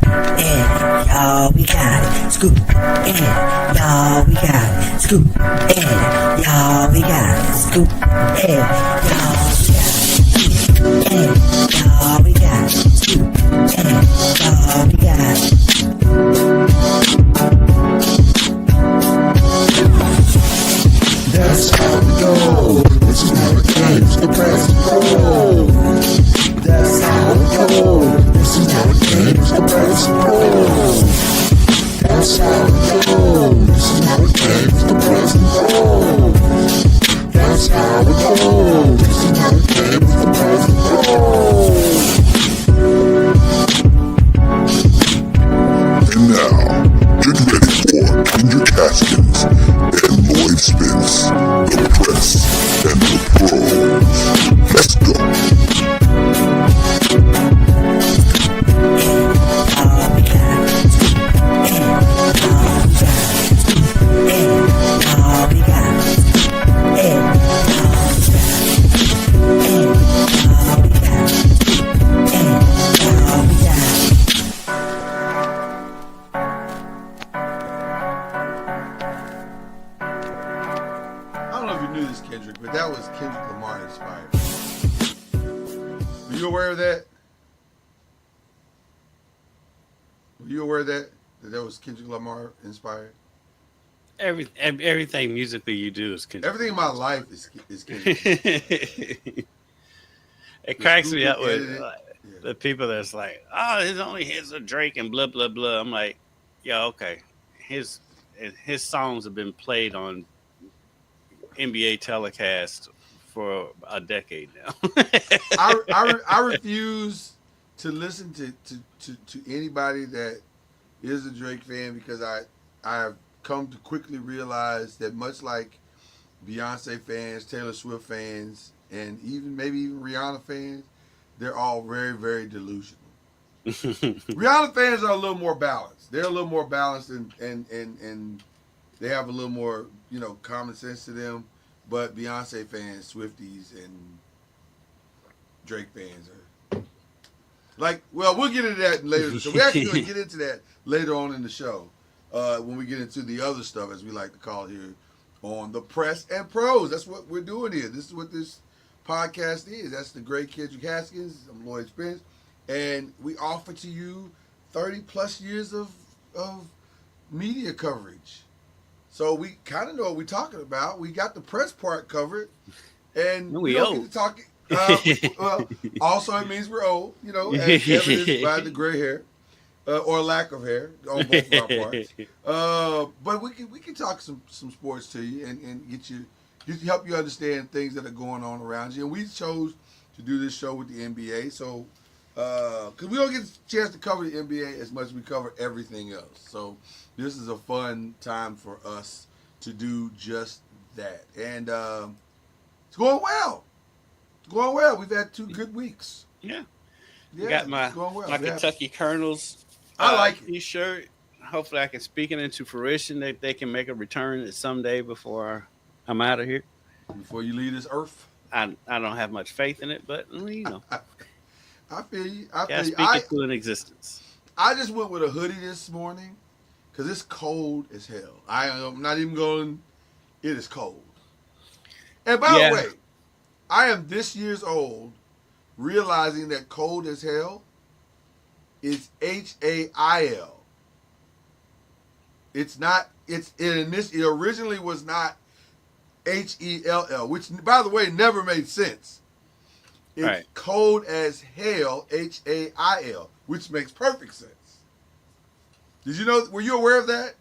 and y'all, we got it. Scoop, and y'all, we got it. Scoop, and y'all, we got it. Scoop, and y'all, we got it. And y'all, we got it. Scoop, and y'all, we got it. That's how we go. This is how it came to the press and pros. That's how it goes. This is how it came to the press and pros. That's how it goes. This is how it came to the press and pros. That's how it goes. This is how it came to the press and pros. And now, get ready for Kendrick Haskins and Lloyd Spence, the press and the pros. Let's go. I don't know if you knew this, Kendrick, but that was Kendrick Lamar inspired. Were you aware of that? Were you aware of that? That was Kendrick Lamar inspired? Everything musically you do is Kendrick. Everything in my life is Kendrick. It cracks me up with edited. the people that's like, oh, his only hits are Drake and blah blah blah. I'm like, yeah, okay. His songs have been played on NBA telecast for a decade now. I refuse to listen to anybody that is a Drake fan because I have come to quickly realize that much like Beyonce fans, Taylor Swift fans, and maybe even Rihanna fans, they're all very, very delusional. Rihanna fans are a little more balanced. They're a little more balanced and they have a little more, common sense to them. But Beyonce fans, Swifties, and Drake fans are we'll get into that later. So we're actually going to get into that later on in the show when we get into the other stuff, as we like to call it here on the Press and Pros. That's what we're doing here. This is what this podcast is. That's the great Kendrick Haskins. I'm Lloyd Spence. And we offer to you 30 plus years of media coverage. So we kind of know what we're talking about. We got the press part covered. And we don't old. get to talk. Also, it means we're old, as evidenced by the gray hair. Or lack of hair on both of our parts. But we can talk some sports to you and get you help you understand things that are going on around you. And we chose to do this show with the NBA, so because we don't get a chance to cover the NBA as much as we cover everything else. So this is a fun time for us to do just that. And it's going well. It's going well. We've had 2 good weeks. Yeah. Yeah, Got my it's going well. Kentucky Colonels I like it. T-shirt. Hopefully I can speak it into fruition that they can make a return someday before I'm out of here. Before you leave this earth. I don't have much faith in it, but I feel you. gotta speak it to an existence. I just went with a hoodie this morning because it's cold as hell. I'm not even going. It is cold. And by the way, I am this years old, realizing that cold as hell is HAIL. It's not. It originally was not HELL, which by the way never made sense. It's right. Cold as hell, HAIL, which makes perfect sense. Did you know? Were you aware of that?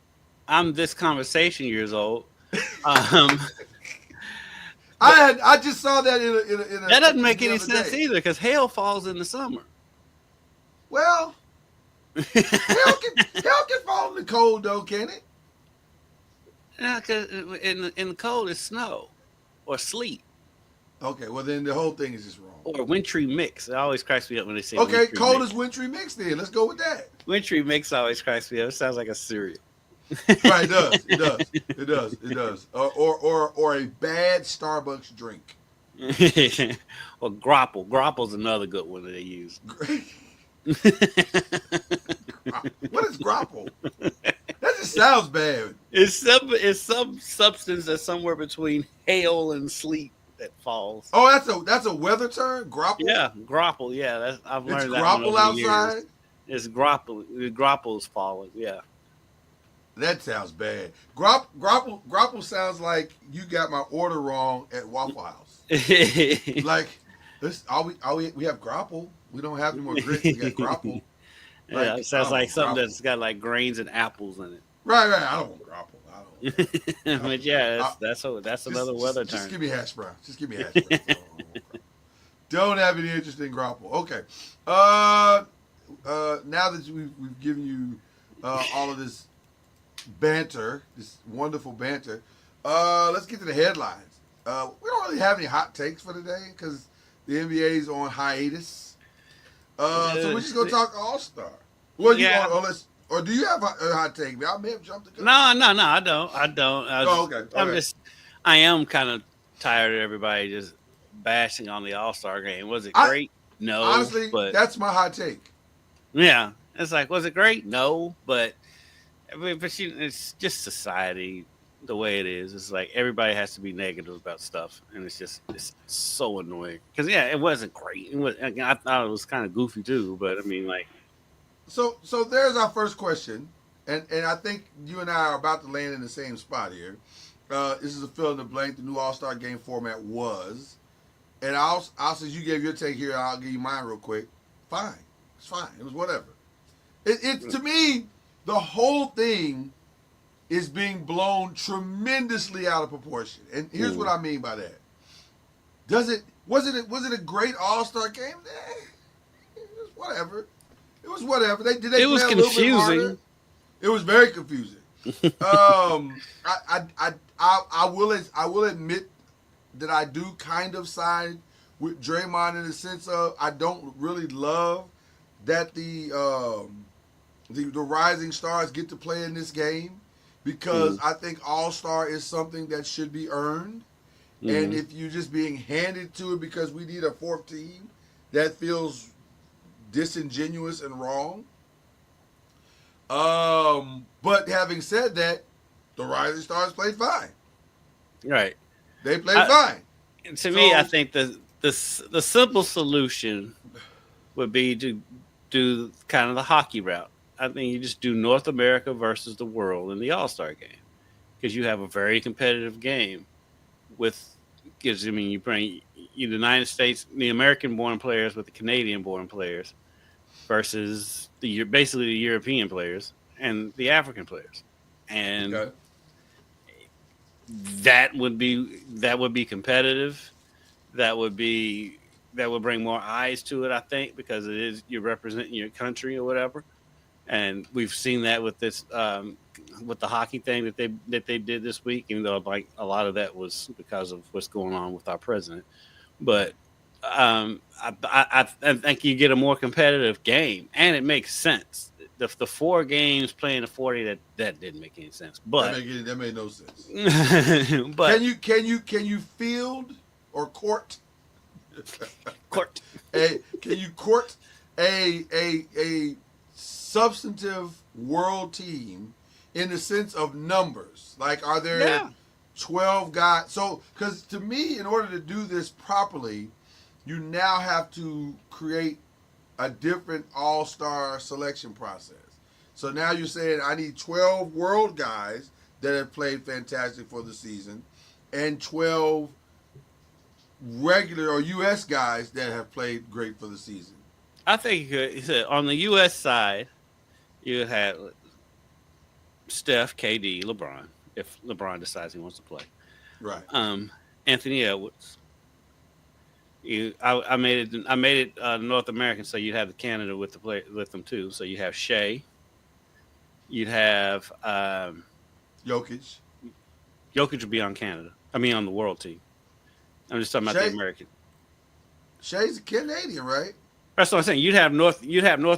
I'm this conversation years old. I just saw that in a that doesn't make any sense either because hail falls in the summer. Well, hell can fall in the cold though, can it? Yeah, because in the cold it's snow or sleet. Okay, well then the whole thing is just wrong. Or wintry mix. It always cracks me up when they say okay, cold mix. is wintry mix then. Let's go with that. Wintry mix always cracks me up. It sounds like a cereal. Right, it does. Or a bad Starbucks drink. Or grapple. Grapple's another good one that they use. What is grapple? That just sounds bad. It's some substance that's somewhere between hail and sleet that falls. Oh, that's a weather term. Grapple. Yeah, grapple. Yeah, I've It's learned that one grapple over the years. outside. It's grapple. Grapple's falling. Yeah. That sounds bad. Grapple sounds like you got my order wrong at Waffle House. Like this, we have grapple. We don't have any more grits. We got grapple. Like, Yeah, it sounds I don't like want something grapple. that's got like grains and apples in it. Right. I don't want grapple. I don't. But yeah, that's another weather term. Just give me hash brown. Just give me hash brown. Don't have any interest in grapple. Okay. Now that we've given you all of this banter, this wonderful banter, let's get to the headlines. We don't really have any hot takes for today because the NBA's on hiatus. So we're just gonna talk All Star. Well, Yeah. or do you have a hot take? I may have jumped the gun. No, I don't. Okay. I am kind of tired of everybody just bashing on the All Star game. Was it I- great? No. Honestly, but that's my hot take. yeah, it's like, was it great? No, but it's just society the way it is. It's like everybody has to be negative about stuff, and it's so annoying. Because yeah, it wasn't great. I thought it was kind of goofy too, but I mean, like, So there's our first question, and I think you and I are about to land in the same spot here. This is a fill in the blank. The new All Star Game format was, and I'll since you gave your take here, I'll give you mine real quick. Fine, it's fine. It was whatever. It to me, the whole thing is being blown tremendously out of proportion, and here's what I mean by that. Was it a great All Star game? It was whatever. It was whatever. It was confusing. It was very confusing. I will admit that I do kind of side with Draymond in the sense of I don't really love that the rising stars get to play in this game because I think All Star is something that should be earned. And if you're just being handed to it because we need a fourth team, that feels disingenuous and wrong. But having said that, the Rising Stars played fine. right. They played fine. To me, I think the simple solution would be to do kind of the hockey route. I think you just do North America versus the world in the All Star game because you have a very competitive game. You bring the United States, the American-born players with the Canadian-born players versus basically the European players and the African players, and that would be competitive. That would bring more eyes to it, I think, because it is you're representing your country or whatever. And we've seen that with this with the hockey thing that they did this week, even though like a lot of that was because of what's going on with our president. But I think you get a more competitive game, and it makes sense. The 4 games playing the 40 that didn't make any sense. But that made no sense. but can you field or court? Can you court a substantive world team in the sense of numbers? Like, are there 12 guys? So, because to me, in order to do this properly, you now have to create a different all-star selection process. So now you're saying I need 12 world guys that have played fantastic for the season and 12 regular or U.S. guys that have played great for the season. I think he said on the U.S. side, you had Steph, KD, LeBron, if LeBron decides he wants to play. Right. Anthony Edwards. I made it North American, so you'd have the Canada with them too. So you have Shea. You'd have Jokic. Jokic would be on Canada. I mean on the world team. I'm just talking about the American. Shea's a Canadian, right? That's what I'm saying. You'd have North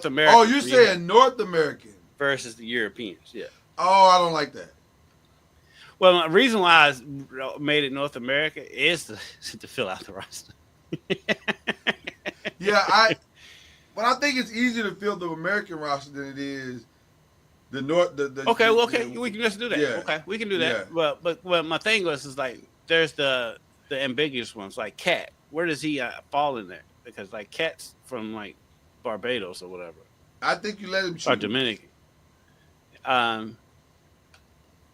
America. Oh, you're saying North American versus the Europeans, yeah. Oh, I don't like that. Well, the reason why I made it North America is to fill out the roster. Yeah, But I think it's easier to fill the American roster than it is the North. Okay, well, okay, we can just do that. Yeah. Okay, we can do Yeah. that. But my thing is like there's the ambiguous ones like Cat. Where does he fall in there? Because like Cat's from like Barbados or whatever I think you let him or choose. Dominican.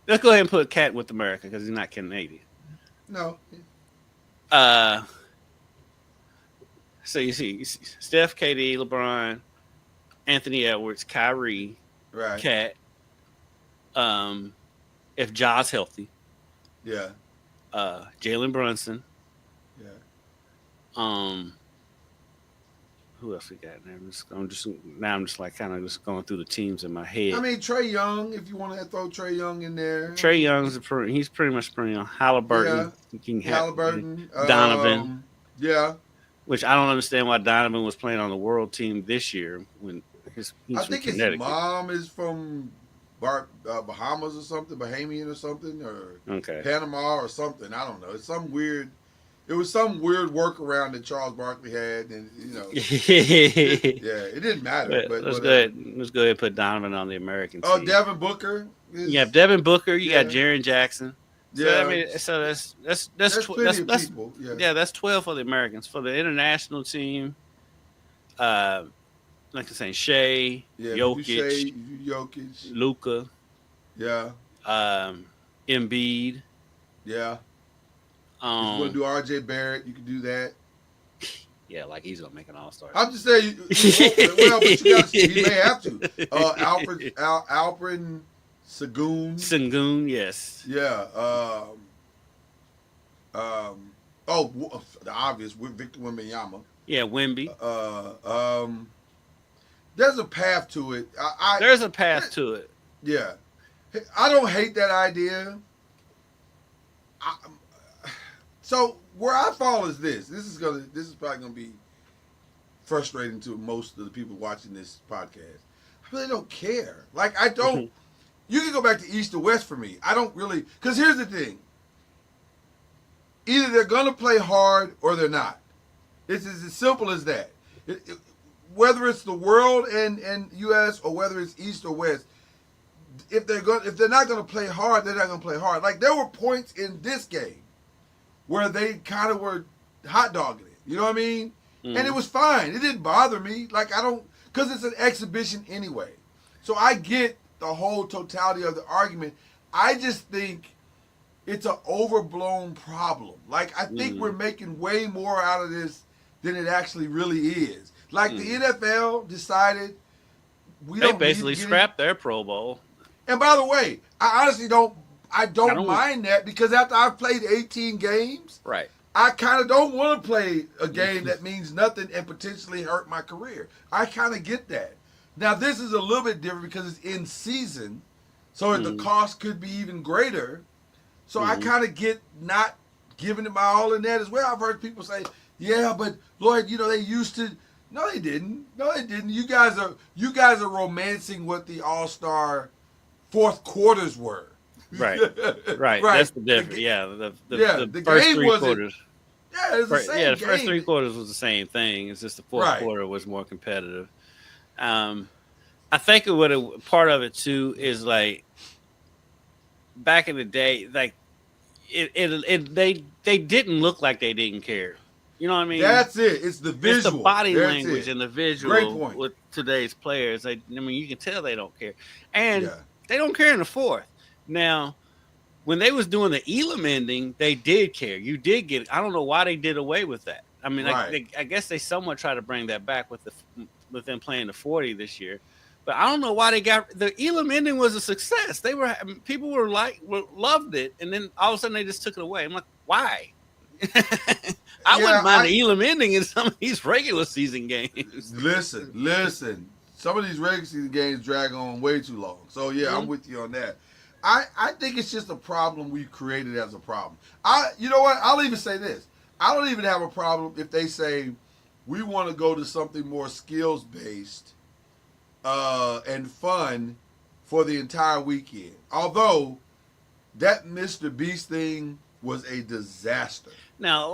Let's go ahead and put Cat with America because he's not Canadian. No. So you see Steph, KD, LeBron, Anthony Edwards, Kyrie, Right. Cat. If Ja's healthy, Yeah. Jalen Brunson. Yeah. Who else we got? I'm just like kind of just going through the teams in my head. I mean, Trey Young, if you want to throw Trey Young in there. Trey Young's he's pretty much perennial. Halliburton, you can have Halliburton. Donovan. Yeah. Which I don't understand why Donovan was playing on the world team this year when he's I from think his Connecticut. mom is from Bahamas or something, Bahamian or something, or Okay. Panama or something. I don't know. It's some weird. It was some weird workaround that Charles Barkley had, and it didn't matter. But let's go ahead and put Donovan on the American team. Oh, Devin Booker. You have Devin Booker. You got Jaren Jackson. So, Yeah. I mean, so that's plenty of people. Yeah. that's 12 for the Americans. For the international team, like I say, Shea, Jokic, Luka, yeah, Embiid. yeah. If you want to do R.J. Barrett, you can do that. Yeah, like he's gonna make an All-Star. I'm just saying. Well, but you got he may have to. Alfred Sengun, yes. Yeah. The obvious with Victor Wembanyama. Yeah, Wemby. There's a path to it. There's a path to it. Yeah. I don't hate that idea. So where I fall is this. This is probably gonna be frustrating to most of the people watching this podcast. I really don't care. Like I don't. You can go back to East or West for me. I don't really, because here's the thing. Either they're gonna play hard or they're not. It's as simple as that. Whether it's the world and U.S. or whether it's East or West, if they're not gonna play hard, they're not gonna play hard. Like there were points in this game where they kind of were hot dogging it. You know what I mean? Mm. And it was fine. It didn't bother me. Like because it's an exhibition anyway. So I get the whole totality of the argument. I just think it's an overblown problem. Like I think we're making way more out of this than it actually really is. Like the NFL decided they basically scrapped their Pro Bowl. And by the way, I honestly don't mind that because after I've played 18 games, right, I kind of don't want to play a game that means nothing and potentially hurt my career. I kind of get that. Now, this is a little bit different because it's in season, so the cost could be even greater. So I kind of get not giving it my all in that as well. I've heard people say, yeah, but Lloyd, they used to. No, they didn't. No, they didn't. You guys are romancing what the All-Star fourth quarters were. Right. Right. That's the difference. Yeah. The first game 3 quarters. Yeah, it's the same game. The first 3 quarters was the same thing. It's just the fourth quarter was more competitive. I think part of it too is like back in the day, like they didn't look like they didn't care. You know what I mean? That's it. It's the visual. It's the body language and the visual. Great point. With today's players. You can tell they don't care. And they don't care in the fourth. Now, when they was doing the Elam ending, they did care. You did get it. I don't know why they did away with that. I mean, I guess they somewhat try to bring that back with them playing the 40 this year. But I don't know why they got the Elam ending was a success. People loved it, and then all of a sudden they just took it away. I'm like, why? I wouldn't mind the Elam ending in some of these regular season games. Listen. Some of these regular season games drag on way too long. So I'm with you on that. I think it's just a problem we've created as a problem. You know what? I'll even say this. I don't even have a problem if they say we want to go to something more skills based and fun for the entire weekend. Although that Mr. Beast thing was a disaster. Now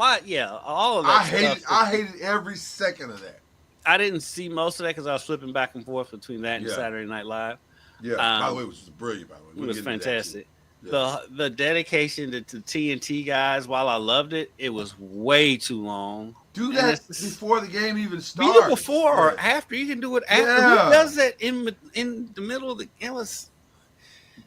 all of that. I hated every second of that. I didn't see most of that because I was flipping back and forth between that and Yeah. Saturday Night Live. Yeah. By the way, Um, it was brilliant. By the way, it we'll was get into that too. fantastic. Yeah. The dedication to TNT guys, while I loved it, it was way too long. Do And that it's just, before the game even be it starts. before Yeah. or after. You can do it after. Who Yeah. does that in the middle of the? It was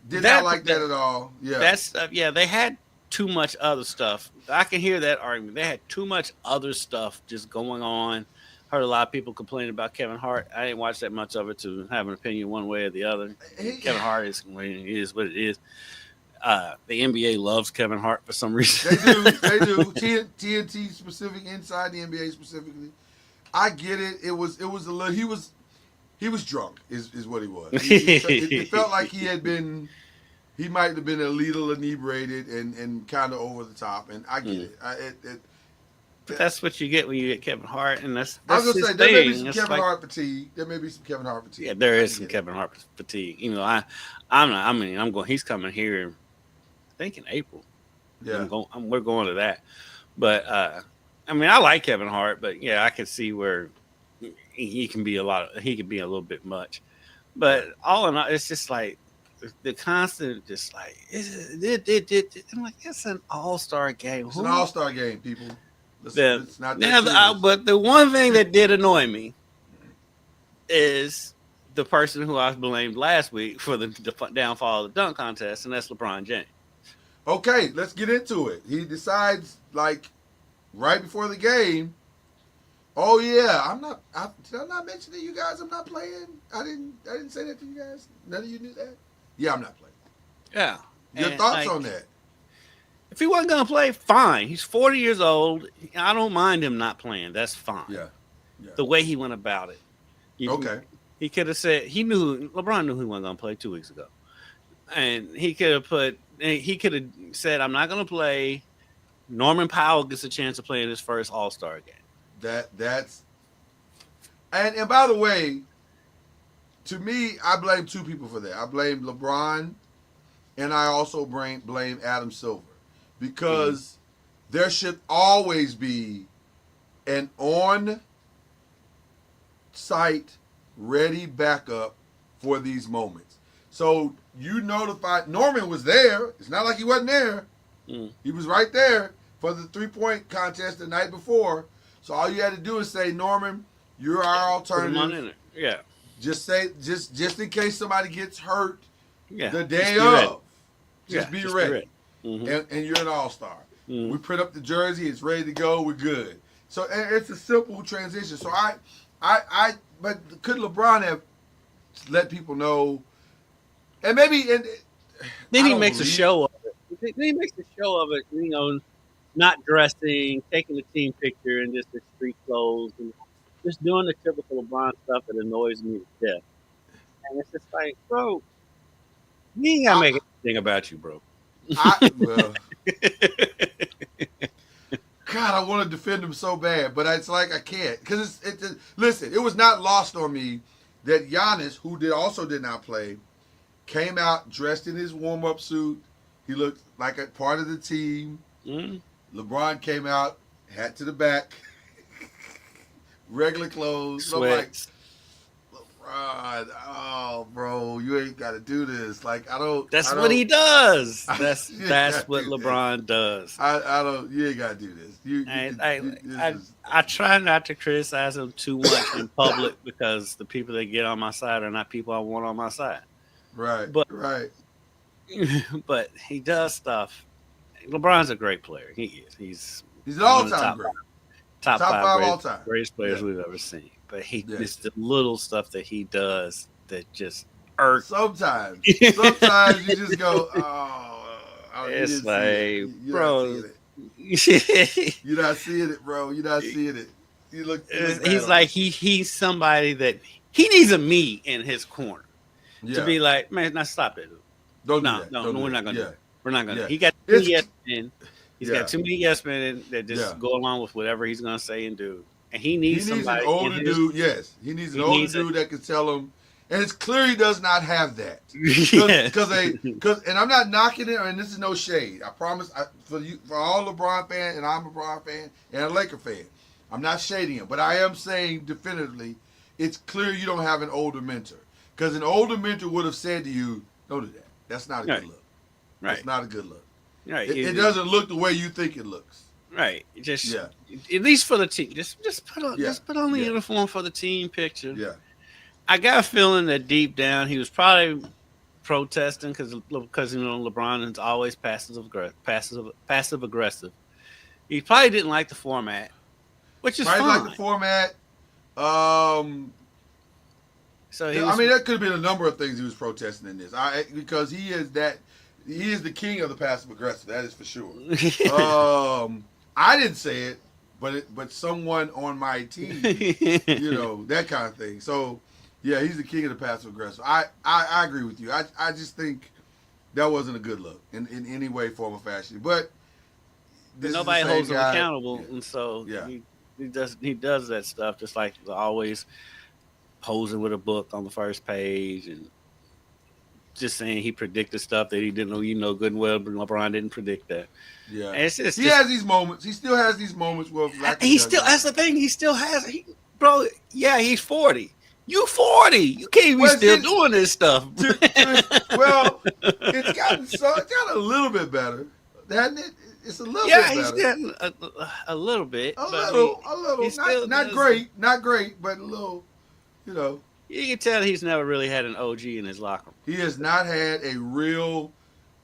Did that not like that at all. Yeah. that stuff. Yeah, they had too much other stuff. I can hear that argument. They had too much other stuff just going on. Heard a lot of people complaining about Kevin Hart. I didn't watch that much of it to have an opinion one way or the other. Kevin Hart is what it is. The NBA loves Kevin Hart for some reason. They do. They do. TNT specific inside the NBA specifically. I get it. It was a little. He was drunk. Is what he was. It felt like he had been. He might have been a little inebriated and kind of over the top. And I get it. But that's what you get when you get Kevin Hart, and that's I was his gonna say there may be thing. some It's Kevin like, Hart fatigue. There may be some Kevin Hart fatigue. yeah, there I is get some it. Kevin Hart fatigue. You know, I'm not. I mean, I'm going. He's coming here. I think in April. Yeah. We're going to that. But I mean, I like Kevin Hart, but yeah, I can see where he can be he can be a little bit much. But all in all, it's just like the constant, just like I'm like, it's an all-star game. It's an all-star game, people. It's not Now, that serious. but the one thing that did annoy me is the person who I blamed last week for the downfall of the dunk contest, and that's LeBron James. Okay, let's get into it. He decides, like, right before the game, oh yeah, did I not mention to you guys I'm not playing? I didn't say that to you guys. None of you knew that? Yeah, I'm not playing. Yeah. Your And, thoughts like, on that? if he wasn't gonna play, fine. He's 40 years old. I don't mind him not playing. That's fine. Yeah. The way he went about it. Okay. He could have said LeBron knew he wasn't gonna play 2 weeks ago, and he could have said, "I'm not gonna play." Norman Powell gets a chance to play in his first All-Star game. That's and by the way, to me, I blame two people for that. I blame LeBron, and I also blame Adam Silver, because there should always be an on-site ready backup for these moments. So you notified Norman was there. It's not like he wasn't there. He was right there for the 3-point contest the night before. So all you had to do is say, Norman, you're our alternative. Yeah. Just in case somebody gets hurt Yeah. the day Just be ready. of. Just be ready. Mhm. And you're an all-star. Mhm. We print up the jersey. It's ready to go. We're good. So it's a simple transition. So but could LeBron have let people know? And maybe Then he makes a show of it. Then he makes a show of it, you know, not dressing, taking the team picture in just the street clothes, and just doing the typical LeBron stuff that annoys me to death. And it's just like, bro, you ain't gotta make anything about you, bro. Well, God, I want to defend him so bad, but it's like I can't, because listen, it was not lost on me that Giannis, who also did not play, came out dressed in his warm-up suit. He looked like a part of the team. LeBron came out, hat to the back, regular clothes. Sweats. I'm like, LeBron, oh, bro, you ain't got to do this. Like, That's what he does. That's what do LeBron does. I don't. You ain't got to do this. I try not to criticize him too much in public, because the people that get on my side are not people I want on my side. Right. But right. But he does stuff. LeBron's a great player. He is. He's an all-time great. Top five all-time. Greatest players we've ever seen. But it's the little stuff that he does that just irks. Sometimes you just go, It's like, bro, you're not seeing it, bro. You're not seeing it. You look. He's like he's somebody that he needs a me in his corner to be like, man, now stop it. We're not gonna do it. We're not gonna. Yeah. He got too many yes men. He's got too many yes men that just go along with whatever he's gonna say and do. And he needs somebody. An older dude. Yes, he needs an older dude that can tell him. And it's clear he does not have that. Because and I'm not knocking it, and this is no shade. I promise for all LeBron fans, and I'm a LeBron fan and a Laker fan. I'm not shading him, but I am saying definitively, it's clear you don't have an older mentor. Because an older mentor would have said to you, don't do that. That's not a Right. good look. Right. That's not a good look. Right. It doesn't look the way you think it looks. Right. Just Yeah. at least for the team. Just put on Yeah. just put on the Yeah. uniform for the team picture. Yeah. I got a feeling that deep down he was probably protesting because LeBron is always passive aggressive. He probably didn't like the format, which is Probably fine. like the format. So I mean, that could have been a number of things he was protesting in this. Because he is the king of the passive aggressive. That is for sure. I didn't say it, but someone on my team, that kind of thing. So, yeah, he's the king of the passive aggressive. I agree with you. I just think that wasn't a good look in any way, form, or fashion. But nobody holds him accountable, yeah. and so Yeah. he does that stuff just like always posing with a book on the first page and just saying he predicted stuff that he didn't know. Good and well, but LeBron didn't predict that. Yeah, and it's just, he has these moments. He still has these moments where that's the thing. He still has, bro. Yeah, he's 40. You 40. You can't be still doing this stuff. Well, it's gotten a little bit better, hasn't it? It's a little bit better. Yeah, he's getting a little bit. A little. Not great, but a little. You can tell he's never really had an OG in his locker room. He has not had a real,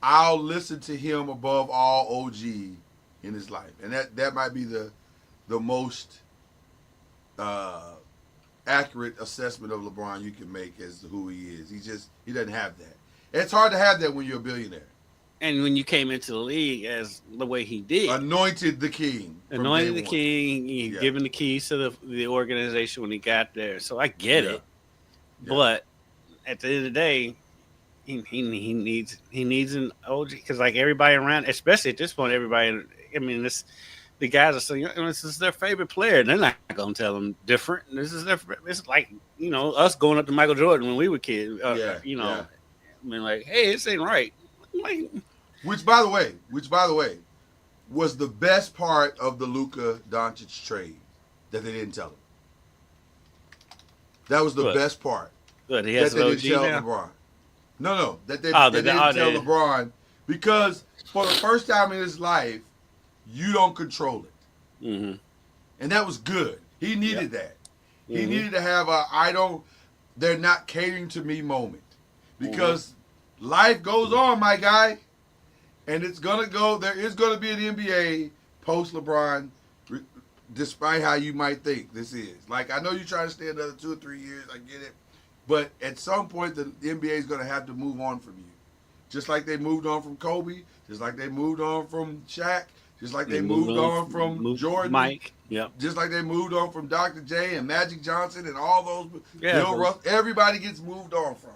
I'll listen to him above all OG in his life. And that might be the most accurate assessment of LeBron you can make as to who he is. He doesn't have that. It's hard to have that when you're a billionaire. And when you came into the league as the way he did. Anointed the king. He given the keys to the organization when he got there. So I get it. Yeah. But at the end of the day, he needs an OG because like everybody around, especially at this point, everybody. I mean, the guys are saying this is their favorite player. They're not gonna tell them different. It's like us going up to Michael Jordan when we were kids. I mean, like, hey, this ain't right. Like, which by the way, was the best part of the Luka Doncic trade that they didn't tell him. That was the best part. But he has that they didn't tell now? LeBron. No, that they didn't tell LeBron because for the first time in his life, you don't control it, and that was good. He needed that. He needed to have they're not catering to me moment because life goes on, my guy, and it's gonna go. There is gonna be an NBA post LeBron. Despite how you might think this is. Like, I know you're trying to stay another 2 or 3 years. I get it. But at some point, the NBA is going to have to move on from you. Just like they moved on from Kobe. Just like they moved on from Shaq. Just like they moved on from Jordan. Mike. Yep. Just like they moved on from Dr. J and Magic Johnson and all those. Yeah, Bill Russell. Everybody gets moved on from.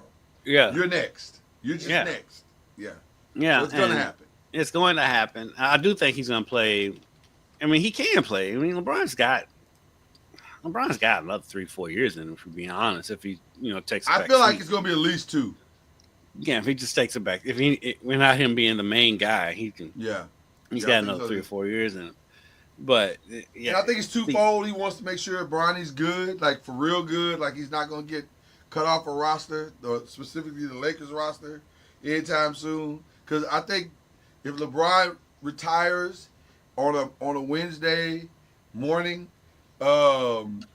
Yeah. You're next. You're just next. Yeah. Yeah. So it's going to happen. It's going to happen. I do think he's going to play. I mean, he can play. I mean, LeBron's got another 3-4 years in him, for being honest. If he, takes it back. I feel like it's going to be at least 2. Yeah, if he just takes it back. Without him being the main guy, he can. Yeah. He's got another 3 or 4 years in him. But yeah, and I think it's twofold. He wants to make sure Bronny's good, like for real good, like he's not going to get cut off a roster, or specifically the Lakers roster, anytime soon. Because I think if LeBron retires on a Wednesday morning, 1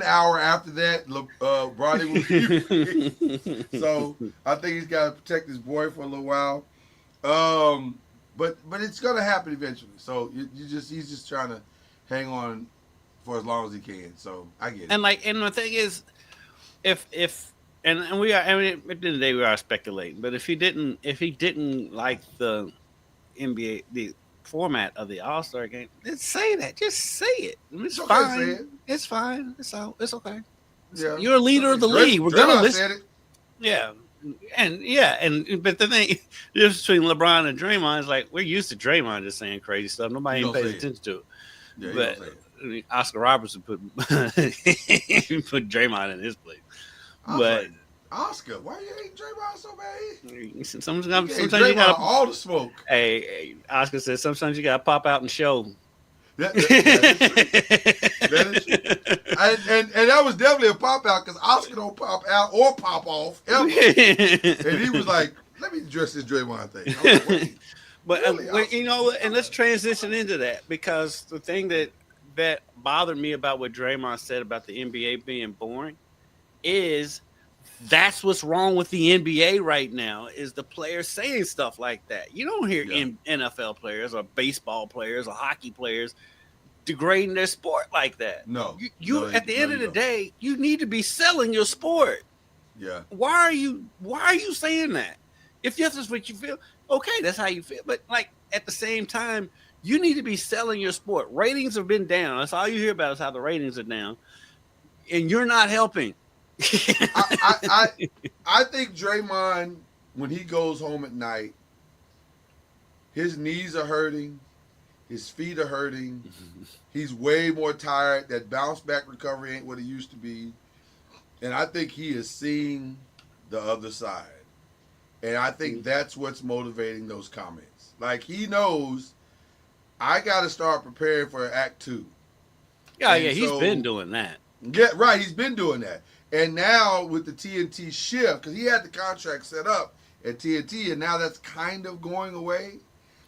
hour after that, Bronny will be free. So I think he's got to protect his boy for a little while. But it's gonna happen eventually. So he's just trying to hang on for as long as he can. So I get it. And the thing is, if we are, I mean, at the end of the day we are speculating. But if he didn't like the NBA the format of the All-Star game, just say that. Just say it. It's okay fine. to say it. It's fine. It's okay. Yeah. You're a leader of the league. We're gonna listen. Said it. Yeah. But the thing, the difference between LeBron and Draymond is like we're used to Draymond just saying crazy stuff. Nobody even pays attention to it. Yeah, but Oscar Robertson put Draymond in his place. But Oscar, why you hate Draymond so bad? Sometimes you gotta all the smoke. Hey, Oscar says sometimes you gotta pop out and show. That is true. And that was definitely a pop out because Oscar don't pop out or pop off ever. And he was like, "Let me address this Draymond thing." I was like, "Wait, But really, Oscar? you know what? And let's transition into that because the thing that bothered me about what Draymond said about the NBA being boring is that's what's wrong with the NBA right now is the players saying stuff like that. You don't hear NFL players or baseball players or hockey players degrading their sport like that. No, you at the end of the day, you need to be selling your sport. Yeah. Why are you saying that? If this is what you feel, okay, that's how you feel. But like at the same time, you need to be selling your sport. Ratings have been down. That's all you hear about is how the ratings are down. And you're not helping. I think Draymond, when he goes home at night, his knees are hurting, his feet are hurting, he's way more tired. That bounce back recovery ain't what it used to be. And I think he is seeing the other side. And I think that's what's motivating those comments. Like he knows I got to start preparing for Act 2. Yeah, he's been doing that. Yeah, right, he's been doing that. And now with the TNT shift, because he had the contract set up at TNT, and now that's kind of going away.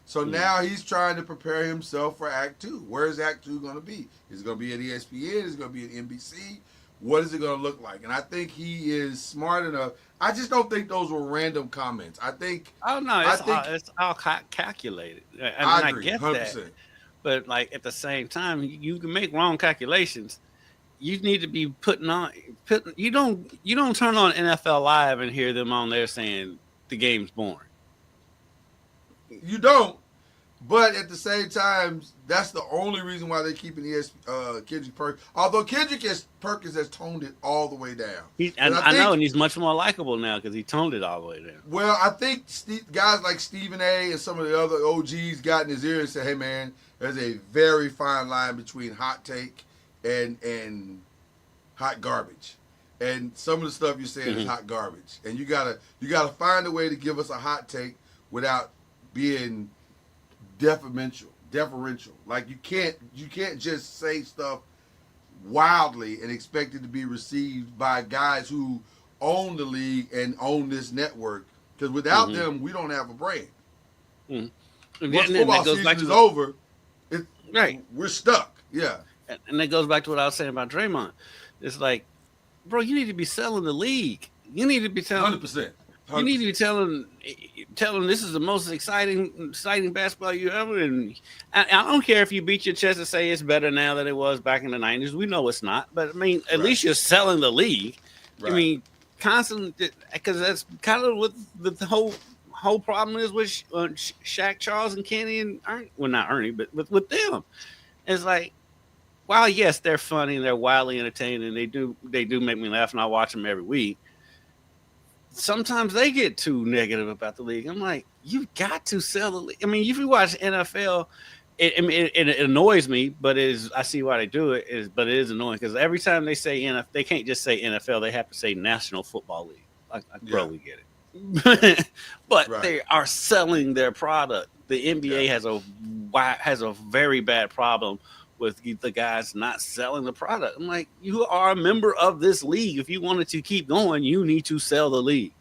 So now he's trying to prepare himself for Act 2. Where is Act 2 going to be? Is it going to be at ESPN? Is it going to be at NBC? What is it going to look like? And I think he is smart enough. I just don't think those were random comments. I think. Oh no, it's all calculated. I agree, get 100%. that. But like at the same time, you can make wrong calculations. You need to be putting. You don't turn on NFL Live and hear them on there saying the game's boring. You don't. But at the same time, that's the only reason why they're keeping Kendrick Perkins. Although Kendrick Perkins has toned it all the way down. I know, and he's much more likable now because he toned it all the way down. Well, I think guys like Stephen A. and some of the other OGs got in his ear and said, "Hey, man, there's a very fine line between hot take and hot garbage. And some of the stuff you're saying is hot garbage. And you gotta find a way to give us a hot take without being deferential. Like you can't just say stuff wildly and expect it to be received by guys who own the league and own this network. Because without them, we don't have a brand. Once football season is over, we're stuck. Yeah. And that goes back to what I was saying about Draymond. It's like, bro, you need to be selling the league. You need to be telling 100%. You need to be telling this is the most exciting basketball you ever. And I don't care if you beat your chest and say it's better now than it was back in the 90s. We know it's not, but I mean, at least you're selling the league. Right. I mean, constantly, because that's kind of what the whole problem is with Shaq, Charles, and Kenny and Ernie. Well, not Ernie, but with them, it's like, while yes, they're funny and they're wildly entertaining, and they do make me laugh, and I watch them every week. Sometimes they get too negative about the league. I'm like, you've got to sell the league. I mean, if you watch NFL, it annoys me, but I see why they do it. But it is annoying because every time they say NFL, they can't just say NFL. They have to say National Football League. Bro, we get it. But they are selling their product. The NBA has a very bad problem with the guys not selling the product. I'm like, you are a member of this league. If you wanted to keep going, you need to sell the league.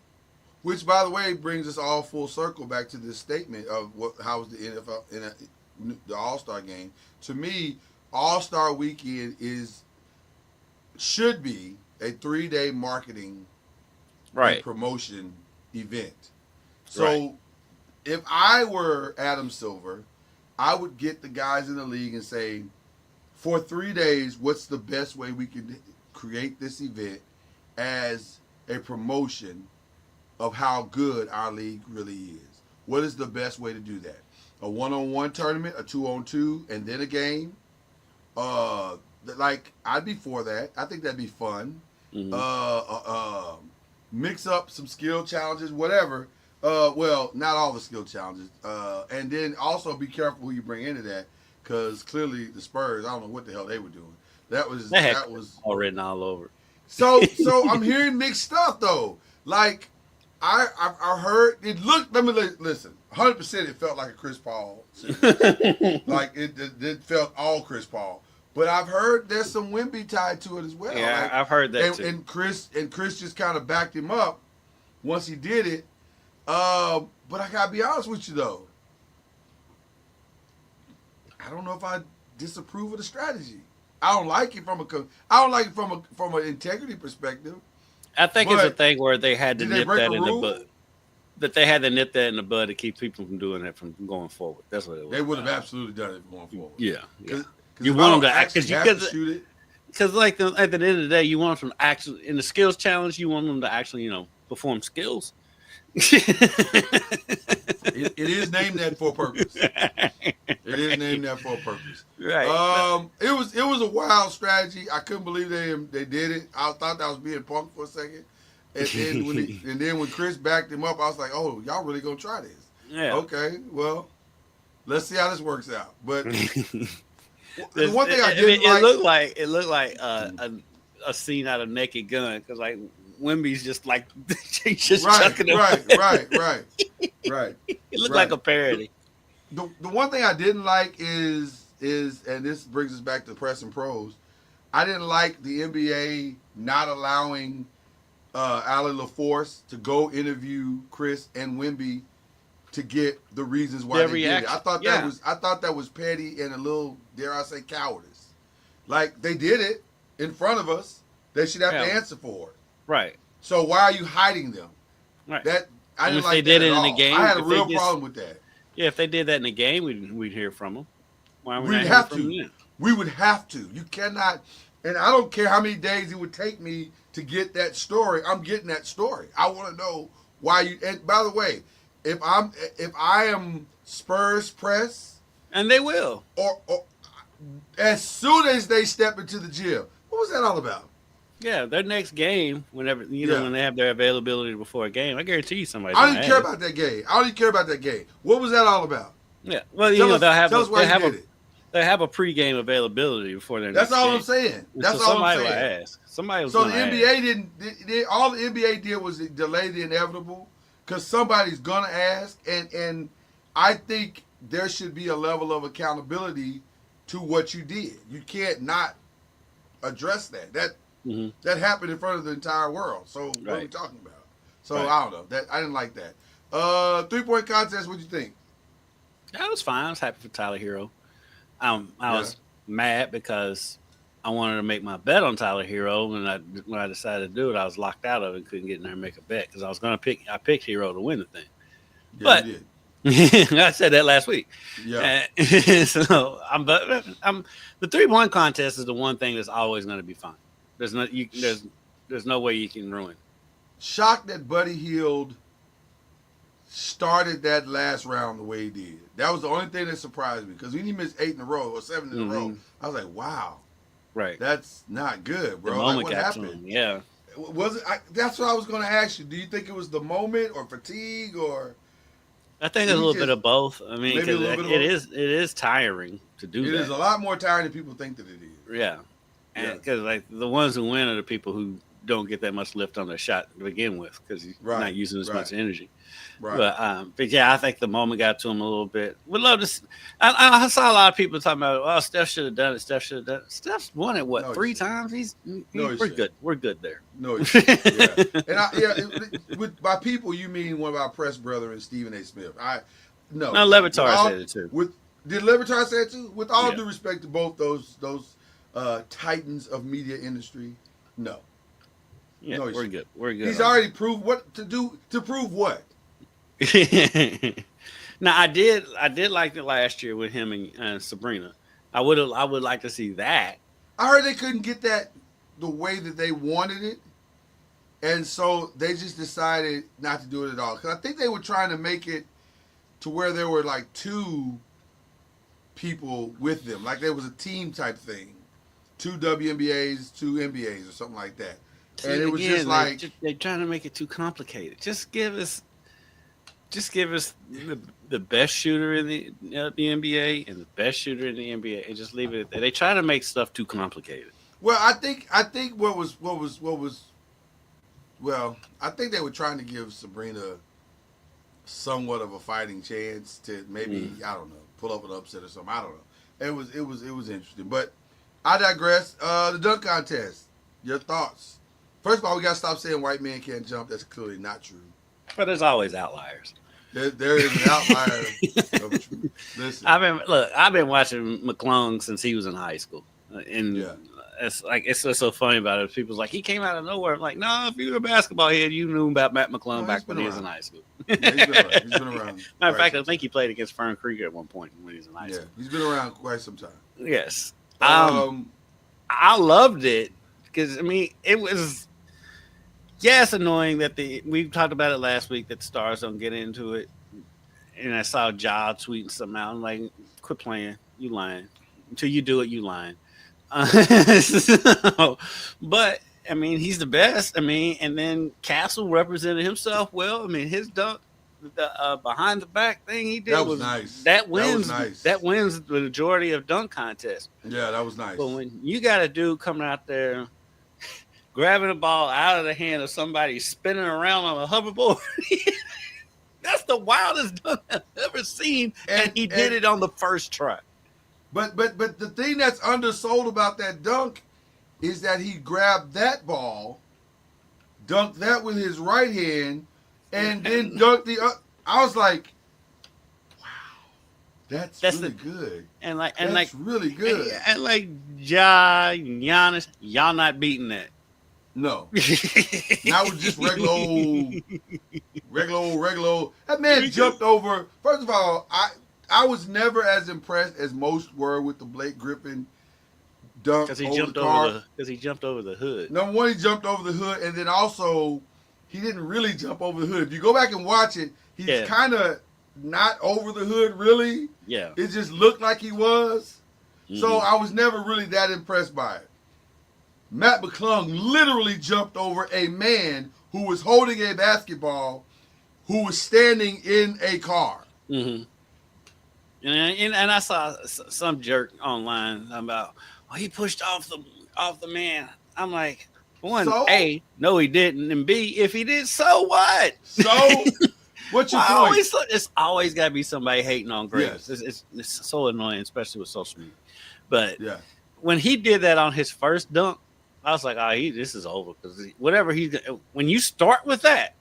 Which, by the way, brings us all full circle back to this statement of how was the NFL the All-Star game. To me, All-Star Weekend should be a 3-day marketing and promotion event. So if I were Adam Silver, I would get the guys in the league and say, for 3 days, what's the best way we can create this event as a promotion of how good our league really is? What is the best way to do that? A one-on-one tournament, a 2-on-2, and then a game? I'd be for that. I think that'd be fun. Mix up some skill challenges, whatever. Well, not all the skill challenges. And then also be careful who you bring into that. Because clearly the Spurs, I don't know what the hell they were doing. That was all written all over. So I'm hearing mixed stuff though. Like I heard it looked. Let me listen. 100% it felt like a Chris Paul series. Like it felt all Chris Paul. But I've heard there's some Wemby tied to it as well. Yeah, Like, I've heard that too. and Chris just kind of backed him up once he did it. But I gotta be honest with you though. I don't know if I disapprove of the strategy. I don't like it from an integrity perspective. I think it's a But thing where they had to did they nip break that a in the rule? bud. That they had to nip that in the bud to keep people from doing that from going forward. That's what it was. They would have absolutely done it going forward. Yeah. Cause You if want I them don't to act actually have to shoot it. because like at the end of the day, you want them to actually in the skills challenge. You want them to actually perform skills. It is named that for a purpose. It is named that for a purpose. Right. It was a wild strategy. I couldn't believe they did it. I thought that was being punked for a second, and then when Chris backed him up, I was like, oh, y'all really gonna try this? Yeah. Okay, well, let's see how this works out. But the It, one thing I it, didn't it looked like a scene out of Naked Gun because like Wimby's just like he's just chucking them. right. It looked like a parody. The one thing I didn't like is and this brings us back to press and pros. I didn't like the NBA not allowing Allie LaForce to go interview Chris and Wemby to get the reasons why Their they did it. reaction. I thought that was petty and a little, dare I say, cowardice. Like they did it in front of us. They should have to answer for it. Right. So why are you hiding them? Right. That I And didn't if like they that did it at in the all. game, I had a if they real just- problem with that. Yeah, if they did that in the game, we'd hear from them. Why are we We'd not have hearing from to. them? We would have to. You cannot, and I don't care how many days it would take me to get that story. I'm getting that story. I want to know why you. And by the way, if I am Spurs press, And they will. or as soon as they step into the gym, what was that all about? Yeah, their next game, whenever Yeah. when they have their availability before a game, I guarantee you somebody. I don't even care about that game. I don't even care about that game. What was that all about? Yeah, well, Tell us, they'll have tell us why you did it. they have a pregame availability before their That's next all game. I'm saying. And That's so all I'm somebody will saying. ask. Somebody was So the gonna NBA ask. didn't. All the NBA did was delay the inevitable because somebody's gonna ask, and I think there should be a level of accountability to what you did. You can't not address that. Mhm. That happened in front of the entire world. So what are we Right. talking about? So Right. I don't know. That I didn't like that. 3-point contest. What'd you think? I was fine. I was happy for Tyler Hero. I was mad because I wanted to make my bet on Tyler Hero, and when I decided to do it, I was locked out of it and couldn't get in there and make a bet because I was going to pick. I picked Hero to win the thing. Yeah, But- you did. I said that last week. Yeah. So I'm the 3-point contest is the one thing that's always going to be fun. There's no way you can ruin. Shocked that Buddy Hield started that last round the way he did. That was the only thing that surprised me because when he missed 8 in a row or 7 in a row, I was like, wow, Right. that's not good, The bro. Like, moment what got to happened? him. Yeah. Was it? That's what I was going to ask you. Do you think it was the moment or fatigue or? I think there's a little bit of both. I mean, Maybe a because little bit of it is tiring to do It that. is a lot more tiring than people think that it is. Yeah, and because like the ones who win are the people who don't get that much lift on their shot to begin with because you're Right, not using as much right. energy. Right. But yeah, I think the moment got to him a little bit. Would love to. I saw a lot of people talking about, oh, Steph should have done it. Steph should have done it. Steph's won it No, he 3 shouldn't. times. No, he we're shouldn't. good. We're good there. No, it shouldn't. Yeah. And with by people you mean one of our press brethren, Stephen A. Smith. No. No, Levitar With all- said it too. Did Levitar say it too? With all Yeah. due respect to both those titans of media industry, no. Yeah, No, he we're shouldn't. good. We're good. He's already proved what to do. To prove what? Now I did like it last year with him and Sabrina. I would like to see that. I heard they couldn't get that the way that they wanted it, and so they just decided not to do it at all. Because I think they were trying to make it to where there were like 2 people with them, like there was a team type thing, 2 WNBAs, 2 NBAs, or something like that. See, And it was again, just like they're trying to make it too complicated. Just give us the best shooter in the NBA and the best shooter in the NBA, and just leave it at that. They try to make stuff too complicated. Well, I think what was well, I think they were trying to give Sabrina somewhat of a fighting chance to maybe I don't know pull up an upset or something. I don't know. It was interesting, but I digress. The dunk contest. Your thoughts? First of all, we got to stop saying white men can't jump. That's clearly not true. But there's always outliers. There is an outlier of truth. Listen, I've been watching McClung since he was in high school, and yeah. it's just so funny about it. People's like, he came out of nowhere. I'm like, no, if you were a basketball head, you knew about Matt McClung back when he was in high school. Yeah, he's been around. He's been around. Matter of fact, I think he played against Fern Krieger at one point when he was in high school. He's been around quite some time. Yes. I loved it because I mean it was it's annoying that we talked about it last week that the stars don't get into it, and I saw Ja tweeting something out. I'm like, quit playing, you lying. Until you do it, you lying. But I mean, he's the best. I mean, and then Castle represented himself well. I mean, his dunk, the behind the back thing he did was nice. That wins. Nice. That wins the majority of dunk contests. Yeah, that was nice. But when you got a dude coming out there grabbing the ball out of the hand of somebody spinning around on a hoverboard, that's the wildest dunk I've ever seen, and he did it on the first try. But the thing that's undersold about that dunk is that he grabbed that ball, dunked that with his right hand, and then dunked the other. I was like, wow, that's really good. And that's really good. And like Giannis, y'all not beating that. No. Now with just regular old. That man jumped over. First of all, I was never as impressed as most were with the Blake Griffin dunk because he jumped over the hood. Number one, he jumped over the hood, and then also he didn't really jump over the hood. If you go back and watch it, he's kind of not over the hood, really. Yeah. It just looked like he was. Mm-hmm. So I was never really that impressed by it. Matt McClung literally jumped over a man who was holding a basketball who was standing in a car. Mm-hmm. And I saw some jerk online about, he pushed off the man. I'm like, one, so? A, no, he didn't, and B, if he did, so what? So, what's your point? It's always got to be somebody hating on greatness. Yes. It's so annoying, especially with social media. But when he did that on his first dunk, I was like, this is over because when you start with that,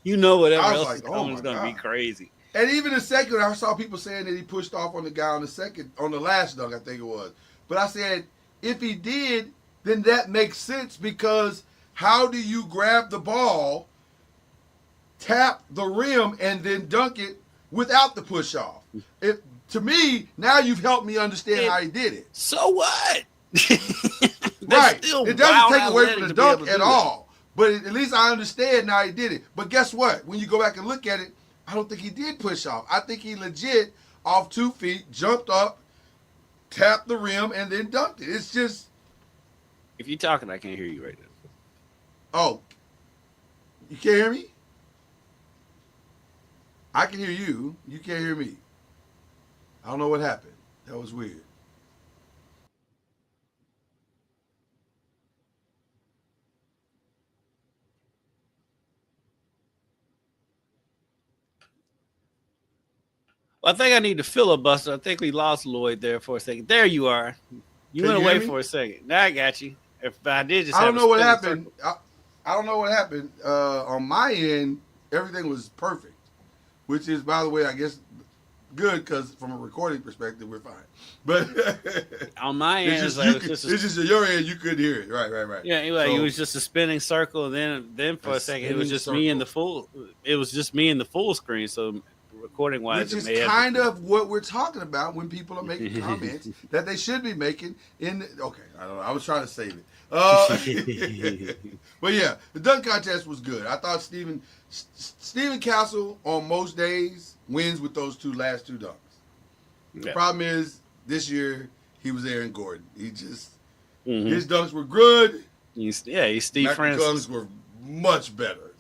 you know whatever else is coming is going to be crazy. And even the second, I saw people saying that he pushed off on the guy on the last dunk, I think it was. But I said, if he did, then that makes sense because how do you grab the ball, tap the rim, and then dunk it without the push off? To me, now you've helped me understand how he did it. So what? Right. It doesn't take away from the dunk at all. But at least I understand now he did it. But guess what? When you go back and look at it, I don't think he did push off. I think he legit, off 2 feet, jumped up, tapped the rim, and then dunked it. It's just... If you're talking, I can't hear you right now. Oh. You can't hear me? I can hear you. You can't hear me. I don't know what happened. That was weird. Well, I think I need to filibuster. I think we lost Lloyd there for a second. There you are. You went away for a second. Now I got you. If I did just, I don't know what happened. I don't know what happened. On my end, everything was perfect, which is, by the way, I guess good because from a recording perspective, we're fine. But on my end, it's just at your end, you couldn't hear it. Right. Yeah, anyway, it was just a spinning circle. Then for a second, it was just me in the full. It was just me in the full screen. So recording wise, which is kind of what we're talking about when people are making comments that they should be making. I don't know. I was trying to save it. But yeah, the dunk contest was good. I thought Stephen Castle on most days wins with those last two dunks. The problem is this year he was Aaron Gordon. He just his dunks were good. He's Steve Francis. Dunks were much better.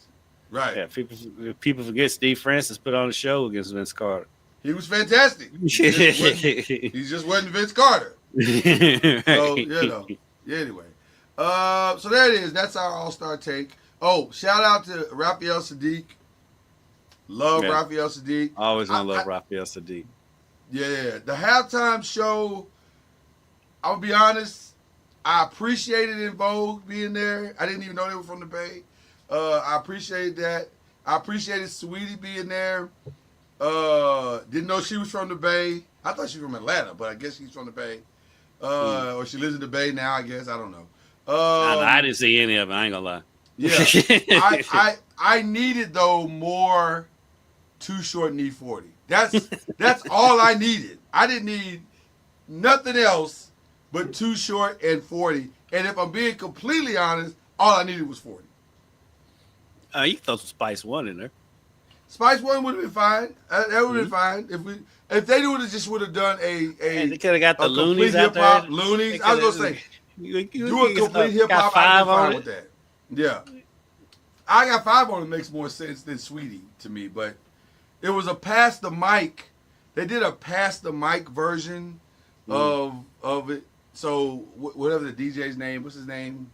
Right. Yeah, people forget Steve Francis put on a show against Vince Carter. He was fantastic. He just wasn't Vince Carter. So, anyway. So there it is. That's our All-Star take. Oh, shout out to Raphael Sadiq. Love Yeah. Raphael Sadiq. Always gonna I- love Raphael Sadiq. Yeah, the halftime show. I'll be honest. I appreciated In Vogue being there. I didn't even know they were from the Bay. I appreciated that. I appreciated Sweetie being there. Didn't know she was from the Bay. I thought she was from Atlanta, but I guess she's from the Bay. Or she lives in the Bay now. I guess I don't know. I didn't see any of it. I ain't gonna lie. Yeah, I needed though more Too Short Need 40. That's all I needed. I didn't need nothing else but Too Short and 40. And if I'm being completely honest, all I needed was 40. You can throw some Spice One in there. Spice One would have been fine. That would have been fine if they would have just would have done And a they could have got the complete Loonies out hip hop there. Loonies. I was gonna say you do a complete hip got hop. five I'd be on fine it. with that. Yeah, I Got Five on it makes more sense than Sweetie to me, but it was a pass the mic. They did a pass the mic version of it. So whatever the DJ's name, what's his name?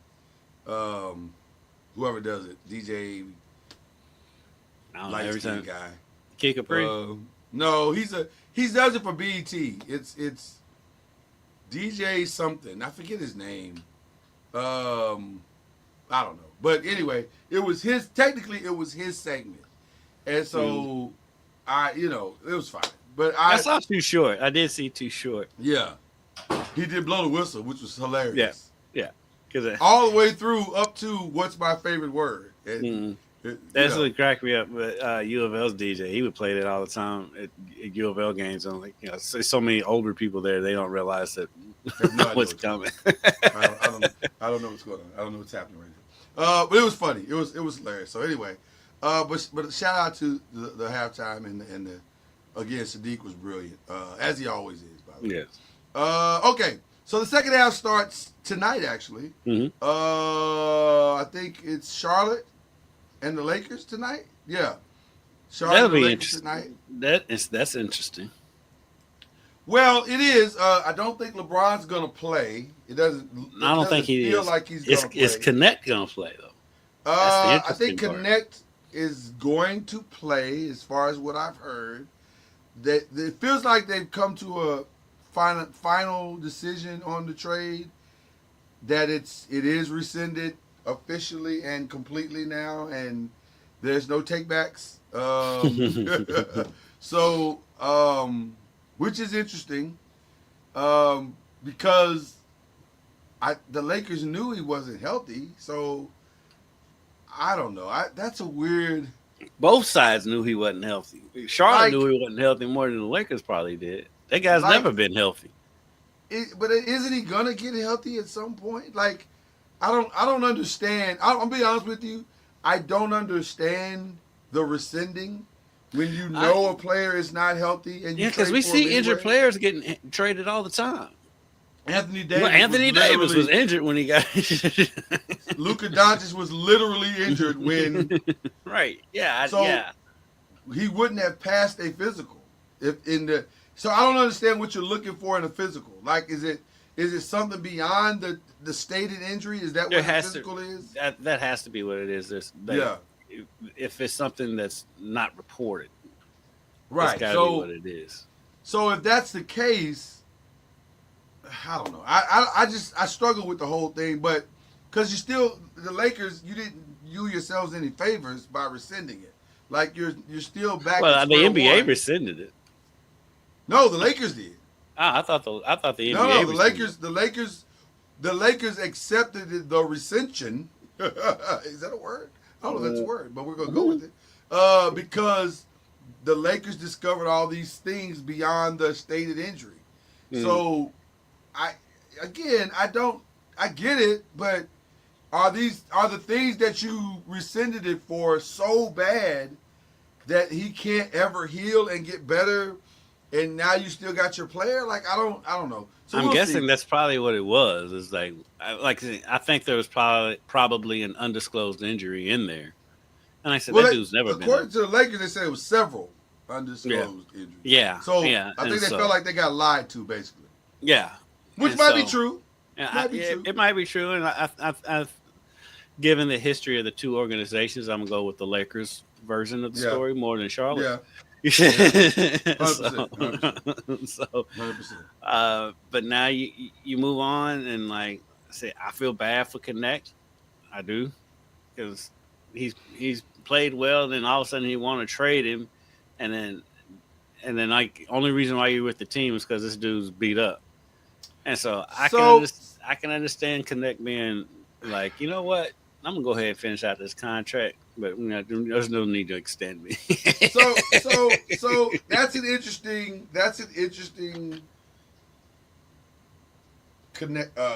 Whoever does it, DJ I don't know, light every skin time guy. Kid Capri. No, he does it for BET. It's DJ something. I forget his name. I don't know. But anyway, it was his segment. And so it was fine. But I saw Too Short. I did see Too Short. yeah. He did blow the whistle, which was hilarious. Yeah. Because All the way through up to what's my favorite word. And that's what cracked me up with U of L's DJ. He would play that all the time at U of L games. And so many older people there, they don't realize that what's coming. I don't know what's going on. I don't know what's happening right now. But it was funny. It was hilarious. So anyway, but shout out to the halftime and the again, Sadiq was brilliant, as he always is. By the way. Yes. Okay. So the second half starts tonight. Actually, I think it's Charlotte and the Lakers tonight. Yeah, Charlotte That'll and the be Lakers interesting. tonight. That's interesting. Well, it is. I don't think LeBron's gonna play. It doesn't. I don't think he feel is. like he's gonna play. Is Connect gonna play though? I That's the think interesting part. Connect is going to play, as far as what I've heard. That it feels like they've come to a final decision on the trade. That it is rescinded officially and completely now, and there's no takebacks. So, which is interesting, because the Lakers knew he wasn't healthy, so I don't know. That's a weird. Both sides knew he wasn't healthy. Charlotte Like- knew he wasn't healthy more than the Lakers probably did. That guy's Like- never been healthy. But isn't he gonna get healthy at some point? Like, I don't understand. I'll be honest with you. I don't understand the rescinding when you know a player is not healthy and you Yeah, because trade we for him see injured anyway. players getting traded all the time. Anthony Davis. Well, Anthony was Davis was literally- injured when he got Luka Doncic was literally injured when right. Yeah, So- yeah. he wouldn't have passed a physical. So I don't understand what you're looking for in a physical. Like, is it something beyond the stated injury? Is that what There the has to- physical is? That has to be what it is. Yeah. If it's something that's not reported, Right. it's got to be what it is. So if that's the case, I don't know. I struggle with the whole thing, but because the Lakers, you didn't do yourselves any favors by rescinding it. Like you're still back. Well, to the square NBA one. rescinded it. No, the Lakers did. I thought the NBA. No, rescinded the Lakers accepted the rescission. Is that a word? I don't know if that's a word, but we're gonna go with it. Because the Lakers discovered all these things beyond the stated injury. So, I get it, but are the things that you rescinded it for so bad that he can't ever heal and get better, and now you still got your player? Like, I don't know. So I'm we'll guessing see. that's probably what it was. It's I think there was probably an undisclosed injury in there, and I said that dude's never been. According to the Lakers, they said it was several undisclosed injuries. Yeah. So yeah, I think and they so- felt like they got lied to, basically, Yeah, which And might be so- true. Yeah, Might be true. It might be true, and I've given the history of the two organizations, I'm gonna go with the Lakers version of the Yeah. story more than Charlotte. Yeah. So, 100%. 100%. so 100%. but now you move on and like I say, I feel bad for Connect. I do because he's played well. Then all of a sudden he want to trade him, and then like only reason why you're with the team is because this dude's beat up. And so So I can understand Connect being like, you know what, I'm gonna go ahead and finish out this contract, but there's no need to extend me. so that's an interesting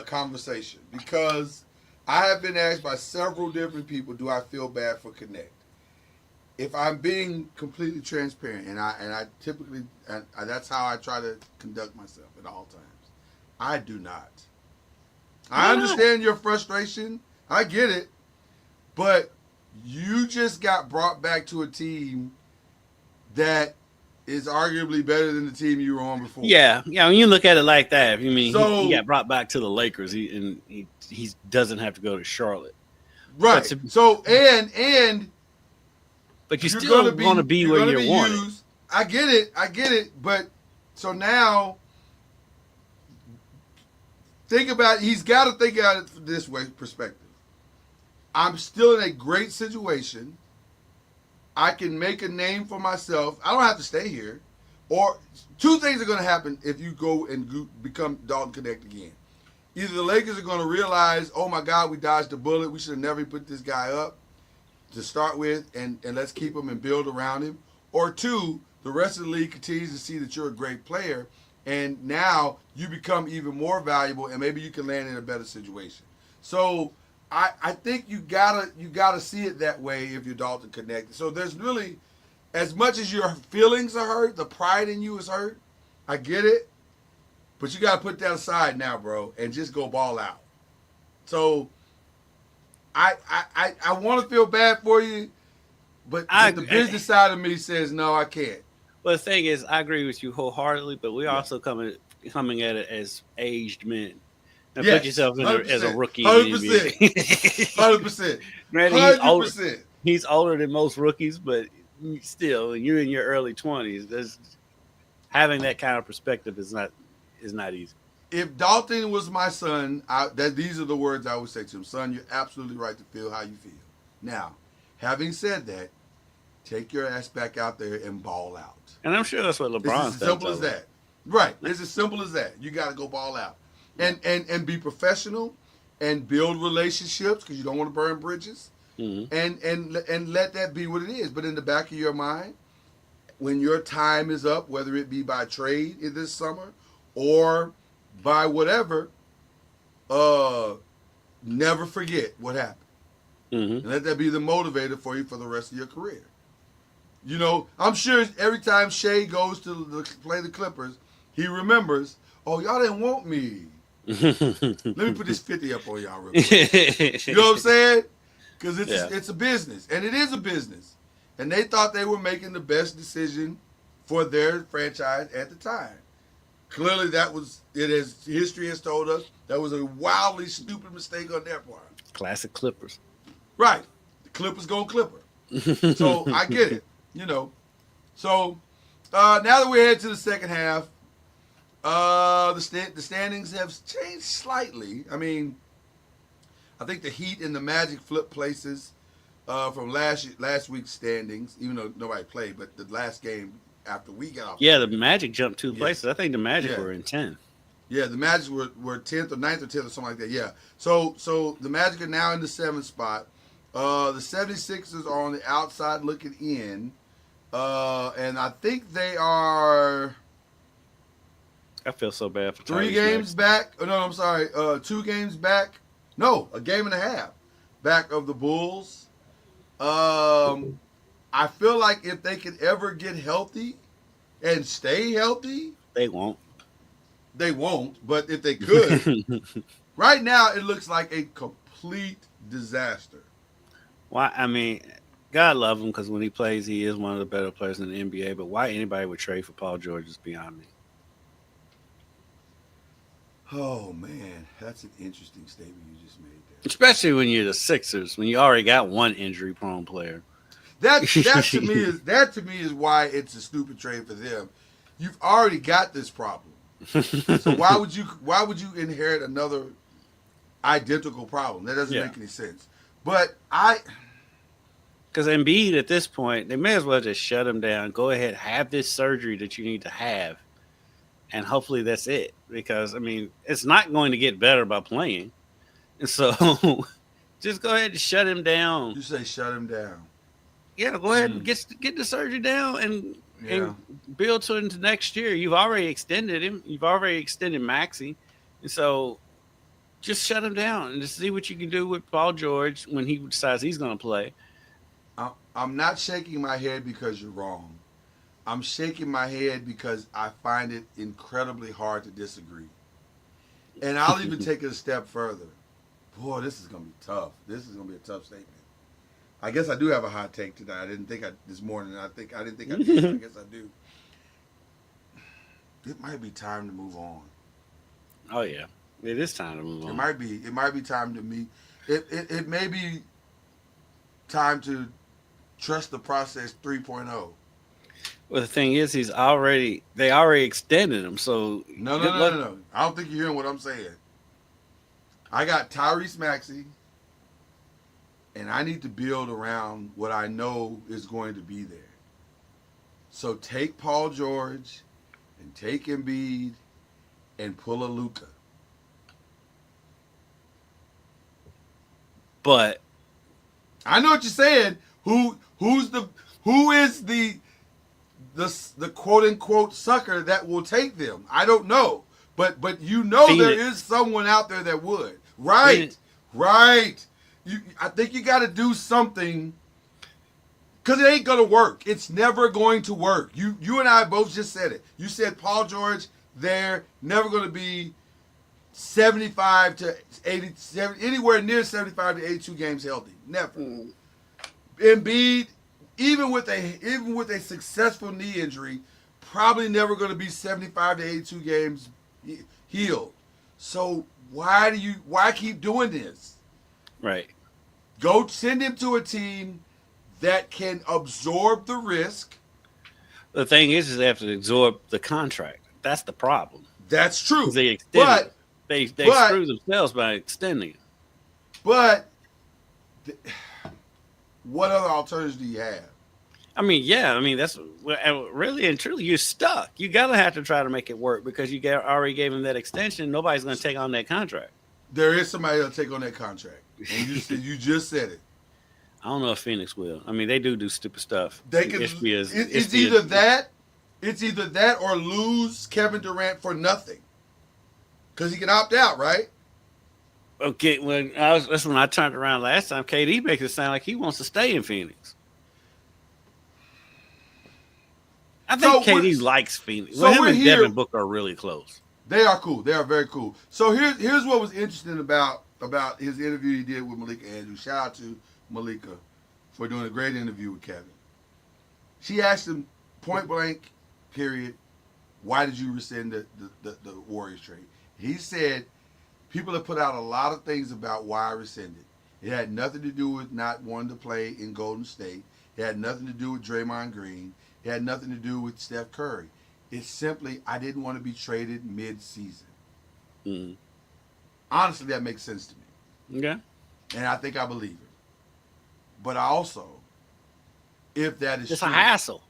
conversation because I have been asked by several different people, do I feel bad for Connect? If I'm being completely transparent, and I typically that's how I try to conduct myself at all times, I do not. I understand your frustration. I get it, but you just got brought back to a team that is arguably better than the team you were on before. Yeah. When you look at it like that, I mean, So- he got brought back to the Lakers. He doesn't have to go to Charlotte, Right. So but you you're still gonna want to be where you're wanted. I get it. But so now, think about. He's got to think about it from this way perspective. I'm still in a great situation. I can make a name for myself. I don't have to stay here. Or two things are going to happen if you go and become Dalton Connect again. Either the Lakers are going to realize, oh my God, we dodged a bullet. We should have never put this guy up to start with, and let's keep him and build around him. Or two, the rest of the league continues to see that you're a great player, and now you become even more valuable, and maybe you can land in a better situation. So I think you gotta see it that way if you're Dalton connected. So there's really, as much as your feelings are hurt, the pride in you is hurt. I get it, but you gotta put that aside now, bro, and just go ball out. So I want to feel bad for you, but the business side of me says no, I can't. Well, the thing is, I agree with you wholeheartedly, but we're also coming at it as aged men. Now put yourself in as a rookie. 100%. 100%. Granted, 100%. He's older than most rookies, but still, you're in your early 20s. Having that kind of perspective is not easy. If Dalton was my son, these are the words I would say to him. Son, you're absolutely right to feel how you feel. Now, having said that, take your ass back out there and ball out. And I'm sure that's what LeBron It's as simple as that. Right. It's as simple as that. You got to go ball out. And be professional and build relationships because you don't want to burn bridges. Mm-hmm. And let that be what it is. But in the back of your mind, when your time is up, whether it be by trade in this summer or by whatever, never forget what happened. Mm-hmm. And let that be the motivator for you for the rest of your career. You know, I'm sure every time Shea goes to play the Clippers, he remembers, oh, y'all didn't want me. Let me put this 50 up on y'all real quick. You know what I'm saying? Because it's a business, and it is a business. And they thought they were making the best decision for their franchise at the time. Clearly, as history has told us, that was a wildly stupid mistake on their part. Classic Clippers. Right. The Clippers go Clipper. So I get it, you know. So now that we're headed to the second half, the standings have changed slightly. I mean, I think the Heat and the Magic flipped places from last week's standings, even though nobody played, but the last game after we got off. Yeah, the Magic jumped 2 places. I think the Magic were in 10. Yeah, the Magic were 10th or 9th or 10th or something like that. Yeah. So the Magic are now in the 7th spot. The 76ers are on the outside looking in. And I think they are... I feel so bad for 3 games back. Oh, no, I'm sorry. 2 games back. No, a game and a half back of the Bulls. I feel like if they could ever get healthy and stay healthy, they won't. They won't, but if they could, right now it looks like a complete disaster. Why? I mean, God love him because when he plays, he is one of the better players in the NBA. But why anybody would trade for Paul George is beyond me. Oh man, that's an interesting statement you just made there. Especially when you're the Sixers, when you already got one injury-prone player. That to me is why it's a stupid trade for them. You've already got this problem. So why would you inherit another identical problem? That doesn't make any sense. But because Embiid at this point, they may as well just shut him down. Go ahead, have this surgery that you need to have, and hopefully that's it. Because I mean, it's not going to get better by playing, and so just go ahead and shut him down. You say shut him down. Yeah, go ahead and get the surgery down and build to into next year. You've already extended him. You've already extended Maxey, and so just shut him down and just see what you can do with Paul George when he decides he's going to play. I'm not shaking my head because you're wrong. I'm shaking my head because I find it incredibly hard to disagree. And I'll even take it a step further. Boy, this is going to be tough. This is going to be a tough statement. I guess I do have a hot take today. I didn't think this morning. I didn't think I did. I guess I do. It might be time to move on. Oh yeah, it is time to move on. It might be time to meet. It may be time to trust the process 3.0. Well, the thing is, they already extended him. So no. I don't think you're hearing what I'm saying. I got Tyrese Maxey, and I need to build around what I know is going to be there. So take Paul George and take Embiid and pull a Luka. But I know what you're saying. Who is the quote unquote sucker that will take them? I don't know. But you know Phoenix. There is someone out there that would. Right. Phoenix. Right. I think you got to do something because it ain't gonna work. It's never going to work. You and I both just said it. You said Paul George there never going to be 75 to 80, anywhere near 75 to 82 games healthy. Never. Embiid, even with a successful knee injury, probably never going to be 75 to 82 games healed. So why keep doing this? Right. Go send him to a team that can absorb the risk. The thing is they have to absorb the contract. That's the problem. That's true. They extend they screw themselves by extending it. But what other alternatives do you have? I mean, that's really and truly you're stuck. You gotta have to try to make it work because you already gave him that extension. Nobody's gonna take on that contract. There is somebody that'll take on that contract, and you just said it. I don't know if Phoenix will. I mean, they do stupid stuff. They can. It's either that or lose Kevin Durant for nothing, because he can opt out, right? Okay, that's when I turned around last time. KD makes it sound like he wants to stay in Phoenix. I think KD likes Phoenix. So him and Devin Booker are really close. They are cool. They are very cool. So here's what was interesting about his interview he did with Malika Andrews. Shout out to Malika for doing a great interview with Kevin. She asked him point blank, period, why did you rescind the Warriors trade? He said, people have put out a lot of things about why I rescinded. It had nothing to do with not wanting to play in Golden State. It had nothing to do with Draymond Green. It had nothing to do with Steph Curry. It's simply I didn't want to be traded mid-season. Mm-hmm. Honestly, that makes sense to me. Okay. And I think I believe it. But also, if that is it's true, a hassle.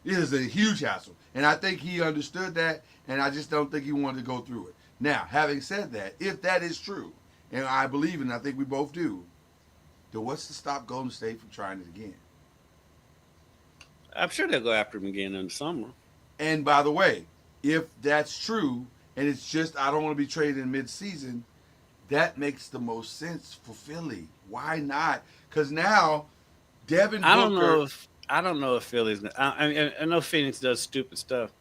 It is a huge hassle. And I think he understood that, and I just don't think he wanted to go through it. Now, having said that, if that is true, and I believe it, and I think we both do, then what's to stop Golden State from trying it again? I'm sure they'll go after him again in the summer. And by the way, if that's true, and it's just I don't want to be traded in mid-season, that makes the most sense for Philly. Why not? Because now, Devin Booker... I don't know if Philly's... I know Phoenix does stupid stuff.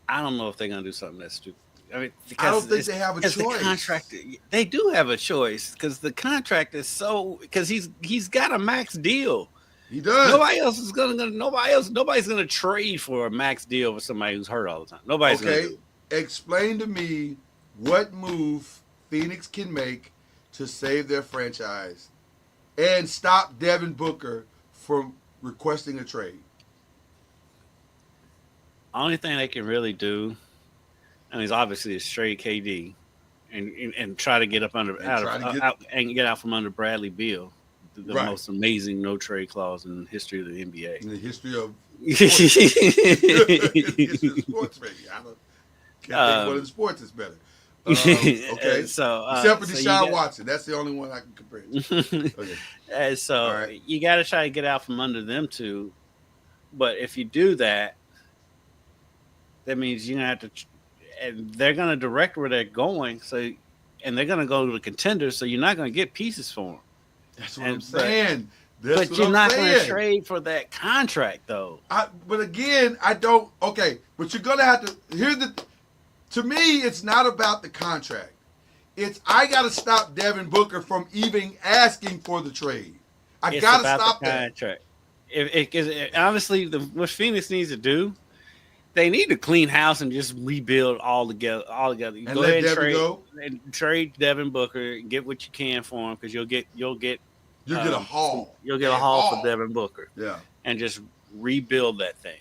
I don't know if they're going to do something that's stupid. I mean, I don't think they have a choice. The contract, they do have a choice because the contract is so... Because he's got a max deal. He does. Nobody's gonna trade for a max deal for somebody who's hurt all the time. Nobody's gonna do it. Explain to me what move Phoenix can make to save their franchise and stop Devin Booker from requesting a trade? Only thing they can really do, I mean, is obviously is trade KD and try to get up under And try to get out and get out from under Bradley Beal, the right most amazing no trade clause in the history of the in the history of sports. NBA. History of sports, maybe. I don't, can't think of one of the sports that's better. Okay. So Except for so Deshaun Watson. That's the only one I can compare it to. Okay. And so All right. you got to try to get out from under them two. But if you do that, that means you're gonna have to, and they're gonna direct where they're going. So, and they're gonna go to the contenders. So you're not gonna get pieces for them. That's what I'm saying. That's But what you're I'm not saying. going to trade for that contract, though. But again, I don't. Okay, but you're gonna have to. Here's the. To me, it's not about the contract. It's I got to stop Devin Booker from even asking for the trade. I got to stop the that. contract. Honestly, what Phoenix needs to do, they need to clean house and just rebuild all together. And go let Devin go. And trade Devin Booker. Get what you can for him because you'll get a haul. You'll get a haul for Devin Booker. Yeah, and just rebuild that thing.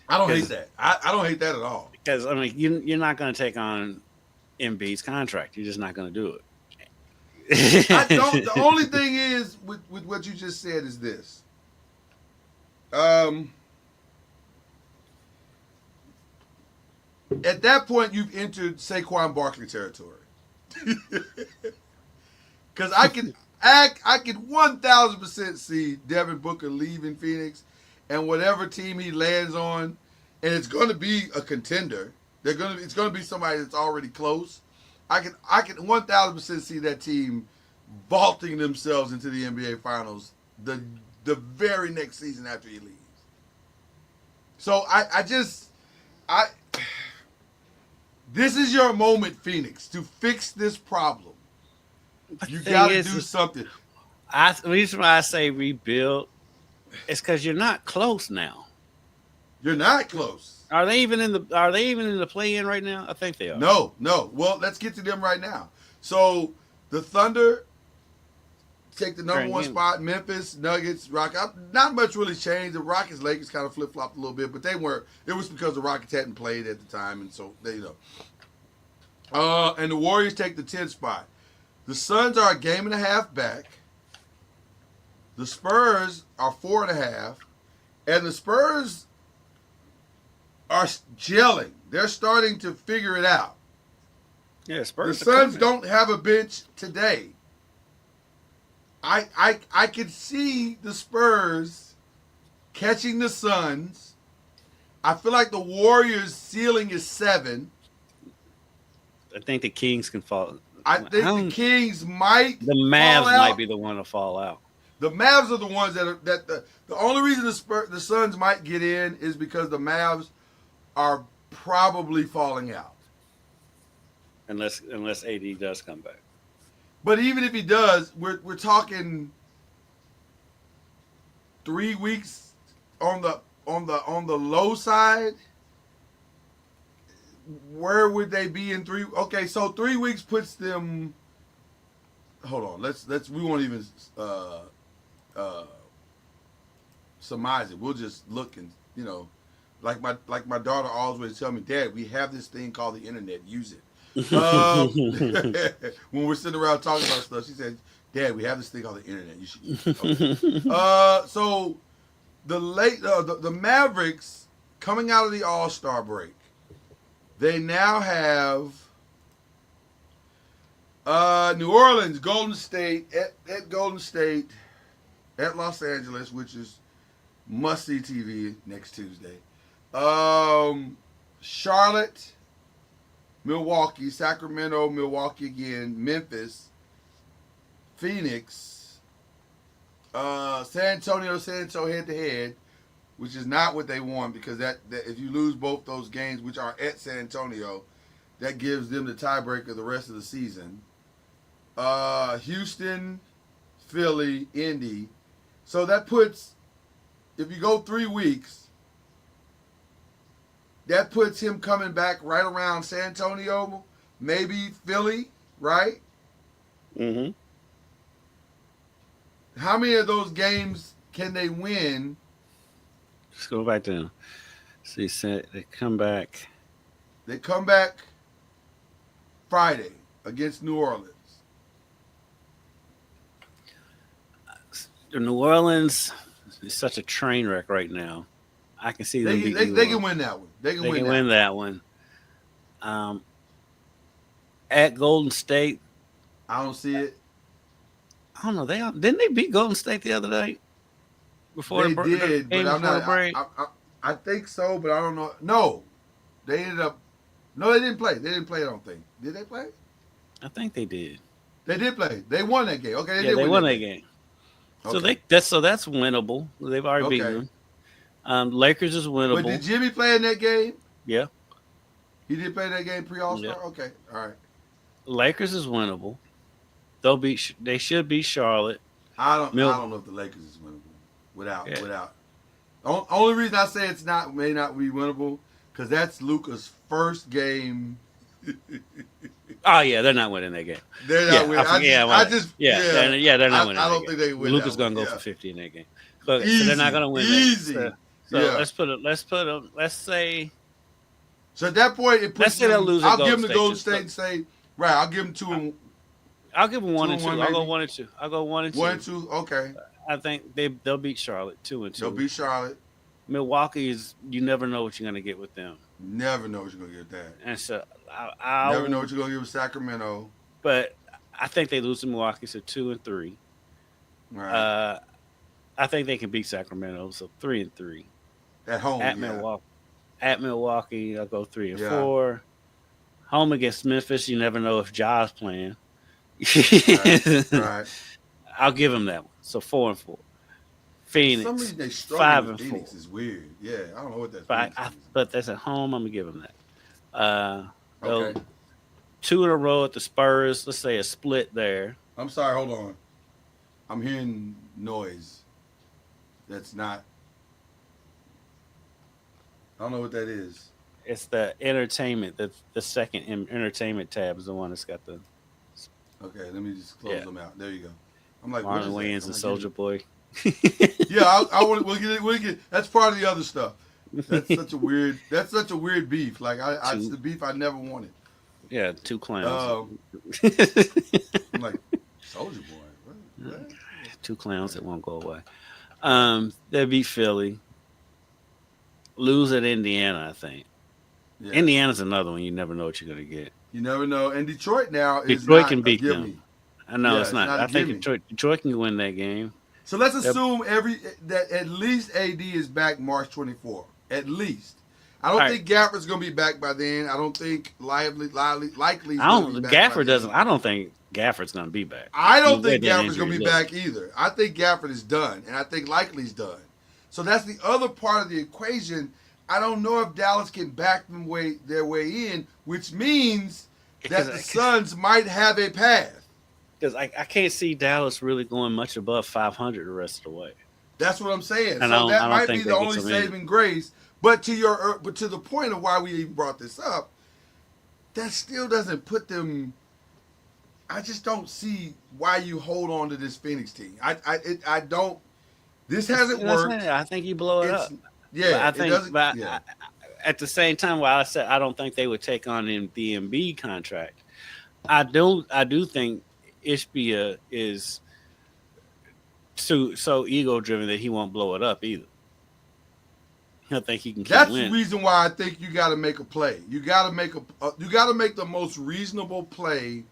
I don't hate that. I don't hate that at all. Because I mean, you're not going to take on Embiid's contract. You're just not going to do it. I don't. The only thing is with what you just said is this. At that point, you've entered Saquon Barkley territory. Because I can 1,000% see Devin Booker leaving Phoenix, and whatever team he lands on, and it's going to be a contender. It's going to be somebody that's already close. I can 1,000% see that team vaulting themselves into the NBA Finals the very next season after he leaves. So this is your moment, Phoenix, to fix this problem. You got to do something. The reason why I say rebuild is because you're not close now. You're not close. Are they even in the play-in right now? I think they are. No. Well, let's get to them right now. So the Thunder take the number one spot. Memphis, Nuggets, Rockets. Not much really changed. The Rockets, Lakers kind of flip-flopped a little bit, but they weren't. It was because the Rockets hadn't played at the time, and so they and the Warriors take the 10th spot. The Suns are a game and a half back. The Spurs are 4.5, and the Spurs are gelling. They're starting to figure it out. Yeah, Spurs. The Suns don't have a bench today. I could see the Spurs catching the Suns. I feel like the Warriors' ceiling is 7. I think the Kings can fall. I think the Kings might. The Mavs might be the one to fall out. The Mavs are the ones the only reason the Suns might get in is because the Mavs are probably falling out. Unless AD does come back. But even if he does, we're talking 3 weeks on the low side. Where would they be in 3? Okay, so 3 weeks puts them. Hold on, let's we won't even surmise it. We'll just look and like my daughter always tell me, Dad, we have this thing called the internet. Use it. When we're sitting around talking about stuff, she said, Dad, we have this thing called the internet. You should use it. Okay. So the Mavericks coming out of the All-Star break, they now have New Orleans, Golden State, at Golden State, at Los Angeles, which is must-see TV next Tuesday. Charlotte, Milwaukee, Sacramento, Milwaukee again, Memphis, Phoenix, San Antonio head-to-head, which is not what they want because that if you lose both those games, which are at San Antonio, that gives them the tiebreaker the rest of the season. Houston, Philly, Indy. So that puts, if you go 3 weeks, that puts him coming back right around San Antonio, maybe Philly, right? Mm-hmm. How many of those games can they win? Let's go back to them. See, they come back. They come back Friday against New Orleans. New Orleans is such a train wreck right now. I can see them beating New They can Orleans. win that one. They can They win can that win one. that one. At Golden State, I don't see it. I don't know. Didn't they beat Golden State the other day before They the did, but game I'm before the not. break? I think so, but I don't know. No, they ended up. No, they didn't play. They didn't play. I don't think. Did they play? I think they did. They did play. They won that game. Okay, They won that game. So Okay. that's winnable. They've already beaten them. Lakers is winnable. But did Jimmy play in that game? Yeah. He did play that game pre-All-Star? Yeah. Okay. All right. Lakers is winnable. They should beat Charlotte. I don't know if the Lakers is winnable without. Yeah. Only reason I say may not be winnable because that's Luka's first game. Oh yeah, they're not winning that game. They're not winning. They're not winning. I don't think they win. Luka's that one. gonna go for 50 in that game. So Easy, they're not gonna win. Easy. So Yeah. let's say. So at that point, it puts Let's say they'll lose at I'll give Golden them the State, Golden just State and say, right, I'll give them 2 and I'll give them 1 and 2. 2-1 I'll go maybe? 1 and 2. I'll go 1 and 2. 1 and 2. Okay, I think they'll beat Charlotte 2 and 2. they'll beat Charlotte. Milwaukee is, you never know what you're gonna get with them, Never know what you're gonna get with that. and so I'll Never know what you're gonna get with Sacramento. But I think they lose to Milwaukee, so 2 and 3. Right. I think they can beat Sacramento, so 3 and 3. At home. At yeah. Milwaukee, I'll go 3 and Yeah. 4. Home against Memphis, you never know if Ja's playing. Right. I'll give him that one. So 4 and 4. For Phoenix, some reason they 5 struggle and with 4. Phoenix is weird. Yeah, I don't know what that's. But that's at home. I'm gonna give them that. Okay. 2 in a row at the Spurs. Let's say a split there. I'm sorry. Hold on. I'm hearing noise. That's not. I don't know what that is. It's the entertainment. The second entertainment tab is the one that's got the Okay, let me just close them out. There you go. I'm like, Marlon Wayans and Soldier Boy. Yeah, I want. We'll get. That's part of the other stuff. That's such a weird. That's such a weird beef. Like it's the beef I never wanted. Yeah, 2 clowns. I'm like, Soldier Boy. What? 2 clowns that won't go away. They beat Philly. Lose at Indiana, I think. Yeah. Indiana's another one. You never know what you're gonna get. You never know. And Detroit now is Detroit not can a beat gimme. them. I know Yeah, it's not. not a I think gimme. Detroit can win that game. So let's assume that at least AD is back March 24. At least. I don't think Gafford's going to be back by then. I don't think likely. Gafford doesn't. I don't think Gafford's going to be back. I don't think That Gafford's going to be injury, back either. I think Gafford is done, and I think Likely's done. So that's the other part of the equation. I don't know if Dallas can back their way in, which means that the Suns might have a path. Because I can't see Dallas really going much above 500 the rest of the way. That's what I'm saying. And so that might be think the they only get some in. saving grace. But to the point of why we even brought this up, that still doesn't put them. I just don't see why you hold on to this Phoenix team. I don't. This hasn't worked. I think you blow it up. Yeah, but at the same time, while I said I don't think they would take on the Embiid contract, I do think Ishbia is so ego driven that he won't blow it up either. He'll think he can keep That's winning. the reason why I think you got to make a play. You got to make the most reasonable play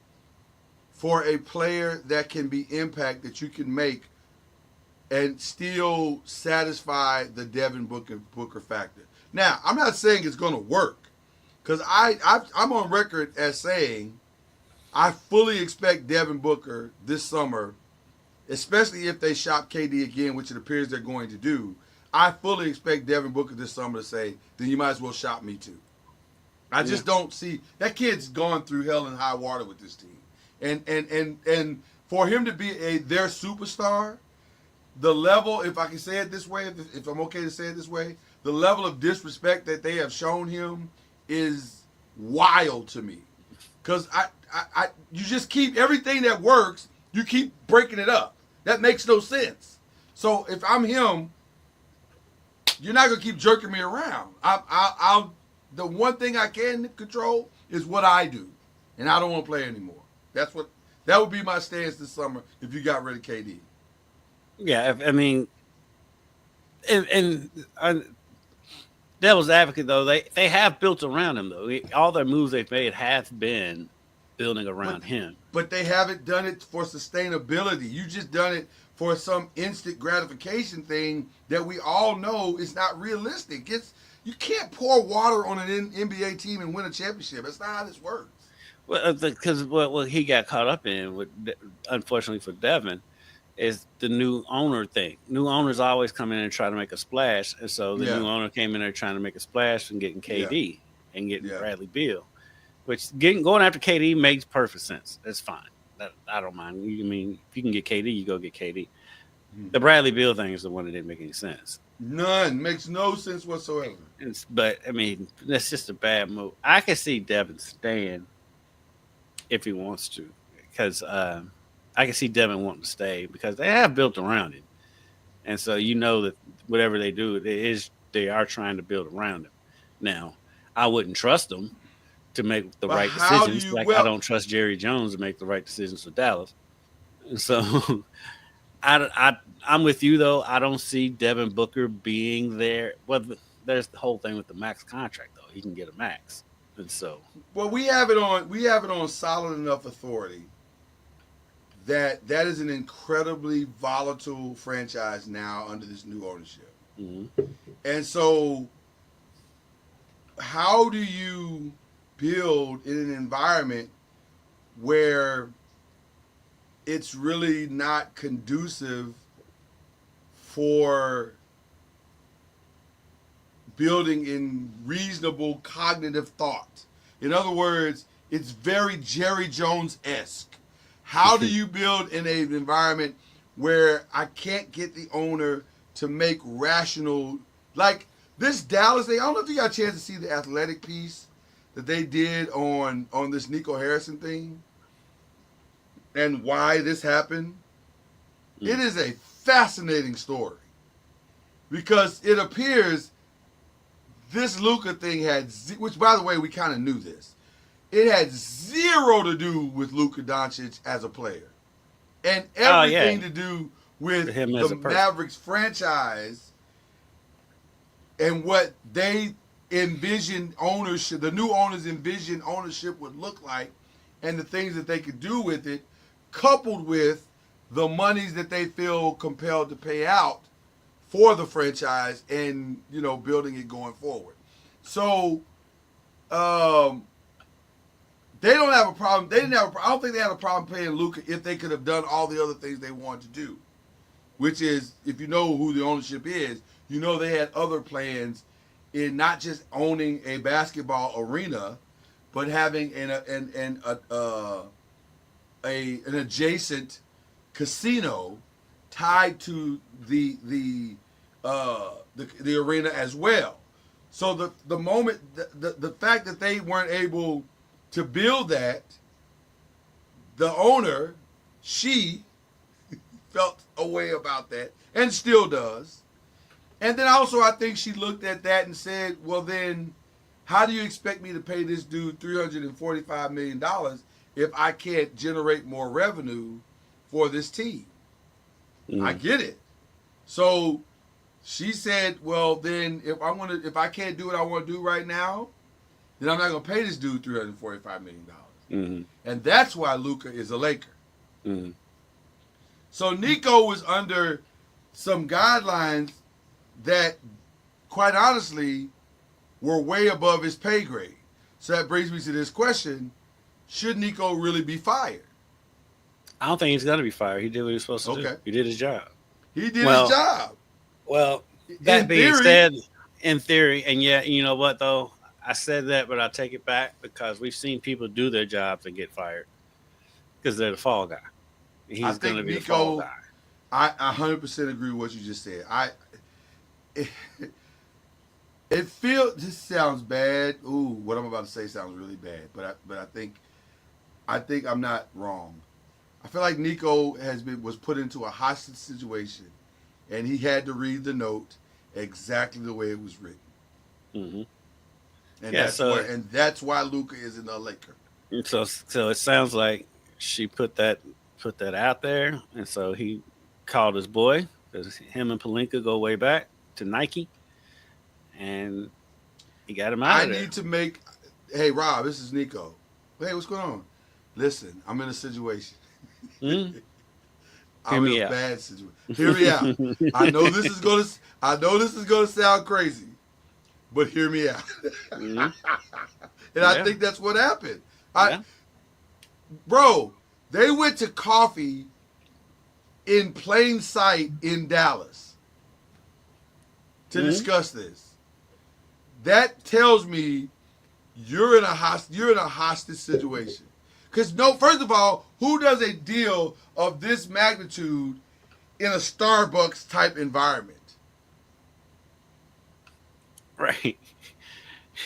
for a player that can be impact that you can make and still satisfy the Devin Booker factor. Now, I'm not saying it's going to work because I'm on record as saying I fully expect Devin Booker this summer, especially if they shop KD again, which it appears they're going to do. I fully expect Devin Booker this summer to say, then you might as well shop me too. I just don't see that kid's gone through hell and high water with this team. And for him to be their superstar, the level, if I can say it this way, if I'm okay to say it this way, the level of disrespect that they have shown him is wild to me. Because you just keep everything that works, you keep breaking it up. That makes no sense. So if I'm him, you're not gonna keep jerking me around. I'll the one thing I can control is what I do, and I don't want to play anymore. That would be my stance this summer if you got rid of KD. Yeah, I mean, and devil's advocate though, they have built around him though. All their moves they've made have been building But around him. but they haven't done it for sustainability. You just done it for some instant gratification thing that we all know is not realistic. You can't pour water on an NBA team and win a championship. That's not how this works. Well, because what he got caught up in, unfortunately for Devin, is the new owner thing. New owners always come in and try to make a splash, and so the new owner came in there trying to make a splash and getting KD and getting Bradley Beal, which going after KD makes perfect sense. That's fine. I don't mind. I mean, if you can get KD, you go get KD. The Bradley Beal thing is the one that didn't make any sense. None. Makes no sense whatsoever. But I mean, that's just a bad move. I can see Devin staying if he wants to, because I can see Devin wanting to stay because they have built around him, and so you know that whatever they do, they are trying to build around him. Now, I wouldn't trust them to make the right decisions. I don't trust Jerry Jones to make the right decisions for Dallas. And so, I'm with you though. I don't see Devin Booker being there. Well, there's the whole thing with the max contract though. He can get a max, and so. Well, we have it on solid enough authority that is an incredibly volatile franchise now under this new ownership. Mm-hmm. And so, how do you build in an environment where it's really not conducive for building in reasonable cognitive thought? In other words, it's very Jerry Jones-esque. How do you build in an environment where I can't get the owner to make rational, like this Dallas thing? I don't know if you got a chance to see the Athletic piece that they did on this Nico Harrison thing and why this happened. It is a fascinating story because it appears this Luka thing had, which by the way, we kind of knew this. It had zero to do with Luka Doncic as a player, and everything to do with the Mavericks franchise and what they envisioned ownership, the new owners envisioned ownership would look like, and the things that they could do with it, coupled with the monies that they feel compelled to pay out for the franchise and, building it going forward. So, they don't have a problem. I don't think they had a problem paying Luka if they could have done all the other things they wanted to do, which is, if you know who the ownership is, they had other plans in not just owning a basketball arena, but having an adjacent casino tied to the arena as well. So the fact that they weren't able to build that, the owner, she felt a way about that and still does. And then also I think she looked at that and said, well then, how do you expect me to pay this dude $345 million if I can't generate more revenue for this team? I get it. So she said, well then, if I can't do what I want to do right now, then I'm not going to pay this dude $345 million. Mm-hmm. And that's why Luka is a Laker. Mm-hmm. So Nico was under some guidelines that, quite honestly, were way above his pay grade. So that brings me to this question. Should Nico really be fired? I don't think he's going to be fired. He did what he was supposed to do. He did his job. He did his job. Well, that being said, in theory, and yet, you know what, though? I said that, but I take it back because we've seen people do their jobs and get fired because they're the fall guy. He's going to be the fall guy. I 100% agree with what you just said. It feels, this sounds bad. Ooh, what I'm about to say sounds really bad, but I think I'm not wrong. I feel like Nico was put into a hostage situation and he had to read the note exactly the way it was written. Mm-hmm. And Yeah, that's why Luka isn't a Laker. so it sounds like she put that out there, and so he called his boy because him and Palinka go way back to Nike, and he got him out I of there. need to make. Hey, Rob, this is Nico. Hey, what's going on? Listen, I'm in a situation. Mm? Hear I'm in me a out. bad situation. Hear me out. I know this is gonna sound crazy, but hear me out. Mhm. And I Yeah. think that's what happened. Yeah. Bro, they went to coffee in plain sight in Dallas to Mhm. discuss this. That tells me you're in a hostage situation. Because no, first of all, who does a deal of this magnitude in a Starbucks type environment? Right.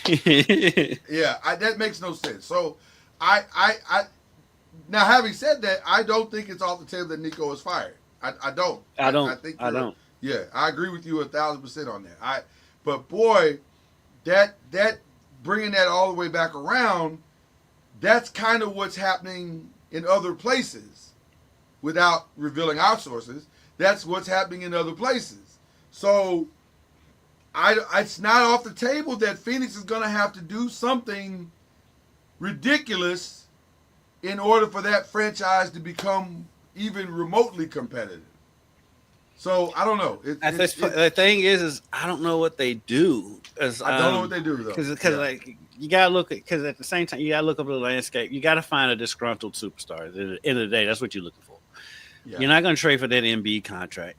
Yeah, that makes no sense. So, I now having said that, I don't think it's off the table that Nico is fired. I don't. I I don't. think I you're. don't. Yeah, I agree with you 1,000% on that. But boy, that bringing that all the way back around, that's kind of what's happening in other places. Without revealing our sources, that's what's happening in other places. So, it's not off the table that Phoenix is going to have to do something ridiculous in order for that franchise to become even remotely competitive. So I don't know. The thing is I don't know what they do. I don't know what they do though. Because Yeah. like you gotta look at, because at the same time you gotta look over the landscape. You gotta find a disgruntled superstar. At the end of the day, that's what you're looking for. Yeah. You're not gonna trade for that Embiid contract.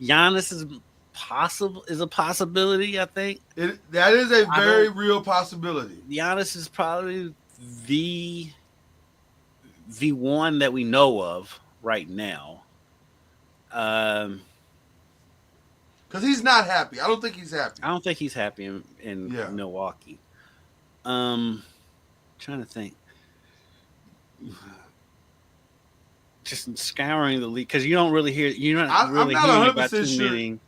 Giannis is a possibility. I think That is a very real possibility. Giannis is probably the one that we know of right now. Um, Because he's not happy. I don't think he's happy. I don't think he's happy in Yeah. Milwaukee. Trying to think. Just scouring the league, because you're not really I'm not hearing 100% about too sure. many. I'm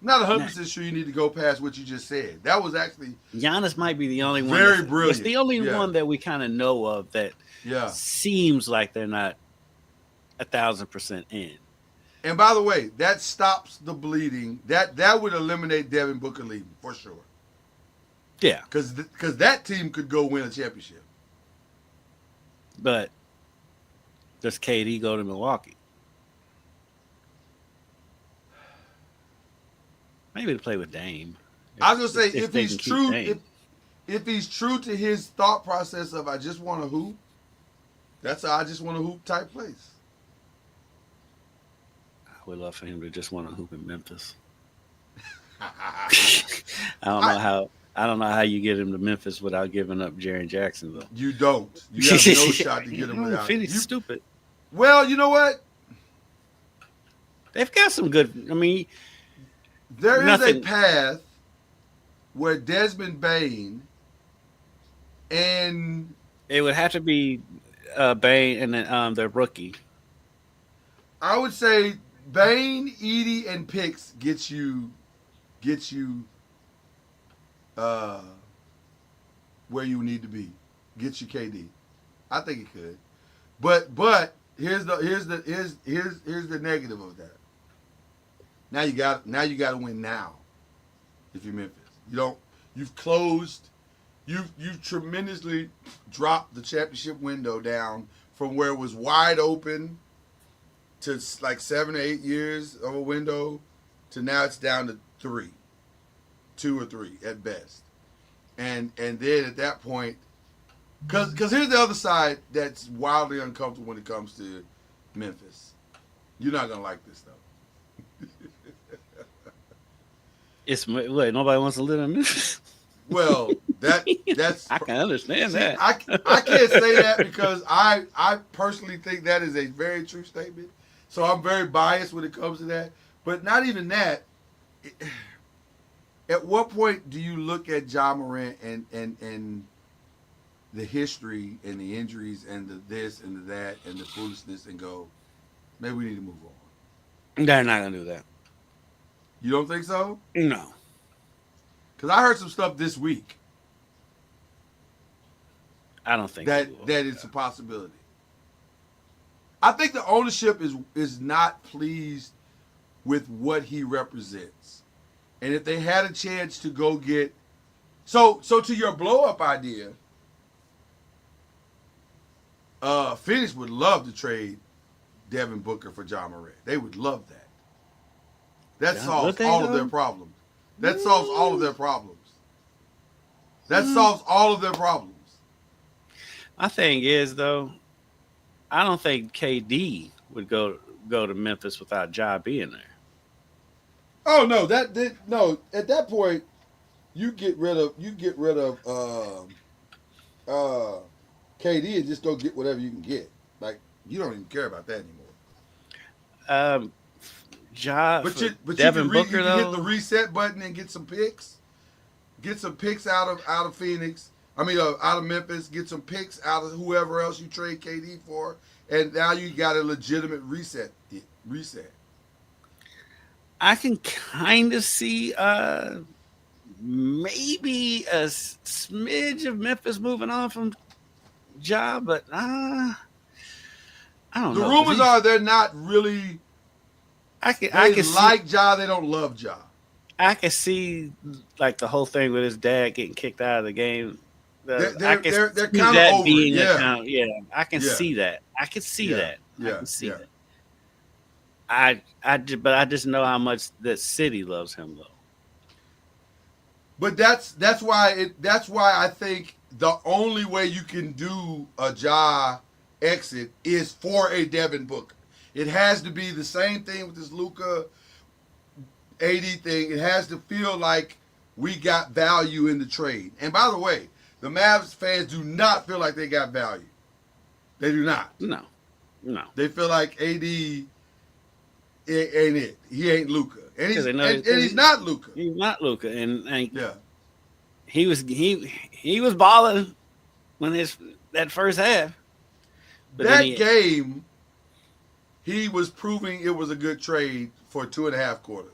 not 100% sure you need to go past what you just said. That was actually Giannis might be the only one. very brilliant. It's the only Yeah. one that we kind of know of that Yeah. seems like they're not 1,000% in. And by the way, that stops the bleeding. That would eliminate Devin Booker leaving for sure. Yeah, Because that team could go win a championship. but does KD go to Milwaukee? Maybe to play with Dame. I was gonna say if they he's can keep true, Dame. if he's true to his thought process of I just want to hoop, that's a I just want to hoop type place. I would love for him to just want to hoop in Memphis. I I don't know how you get him to Memphis without giving up Jaren Jackson though. You don't. You have no shot to get him without. Phoenix is stupid. Well, you know what? They've got some good. I mean, There is a path where Desmond Bain and it would have to be Bane and then the rookie. I would say Bain, Edie, and Picks gets you where you need to be. Gets you KD. I think it could. But here's the negative of that. Now you got to win now. If you're Memphis, you've tremendously dropped the championship window down from where it was wide open to like 7 or 8 years of a window to now it's down to 2 or 3 at best. And then at that point, because here's the other side that's wildly uncomfortable when it comes to Memphis. You're not gonna like this though. It's what nobody wants to live in Memphis. Well, that's I can understand that. I can't say that because I personally think that is a very true statement. So I'm very biased when it comes to that. But not even that. At what point do you look at Ja Morant and the history and the injuries and the this and the that and the foolishness and go, maybe we need to move on? They're not gonna do that. You don't think so? No, Because I heard some stuff this week I don't think he that will. that it's a possibility. I think the ownership is not pleased with what he represents, and if they had a chance to go get so to your blow up idea, Phoenix would love to trade Devin Booker for John Morant. They would love that. That Yeah, solves would they, all of their though? problems. That solves all of their problems. That solves all of their problems. My thing is though, I don't think KD would go to Memphis without Ja being there. Oh no, no. At that point, you get rid of uh, KD and just go get whatever you can get. Like you don't even care about that anymore. Um, Ja But for you Devin you Booker can hit the though. reset button and get some picks. Get some picks out of Phoenix. I mean, out of Memphis. Get some picks out of whoever else you trade KD for, and now you got a legitimate reset. Reset. I can kind of see maybe a smidge of Memphis moving on from Ja, but I don't The know because rumors are they're not really. I They can see like Ja. They don't love Ja. I can see like the whole thing with his dad getting kicked out of the game. I can They're see kind of that over it. being a Yeah. kind of, yeah. I can Yeah. see that. I can see Yeah. that. I Yeah. can see Yeah. that. But I just know how much the city loves him though. But that's why I think the only way you can do a Ja exit is for a Devin Booker. It has to be the same thing with this Luka AD thing. It has to feel like we got value in the trade. And by the way, the Mavs fans do not feel like they got value. They do not. No, no, They feel like AD ain't it. He ain't Luka, and because he's they know and he's not Luka. he's not Luca, and Yeah. he was balling when that first half, but then That game, he was proving it was a good trade for 2.5 quarters.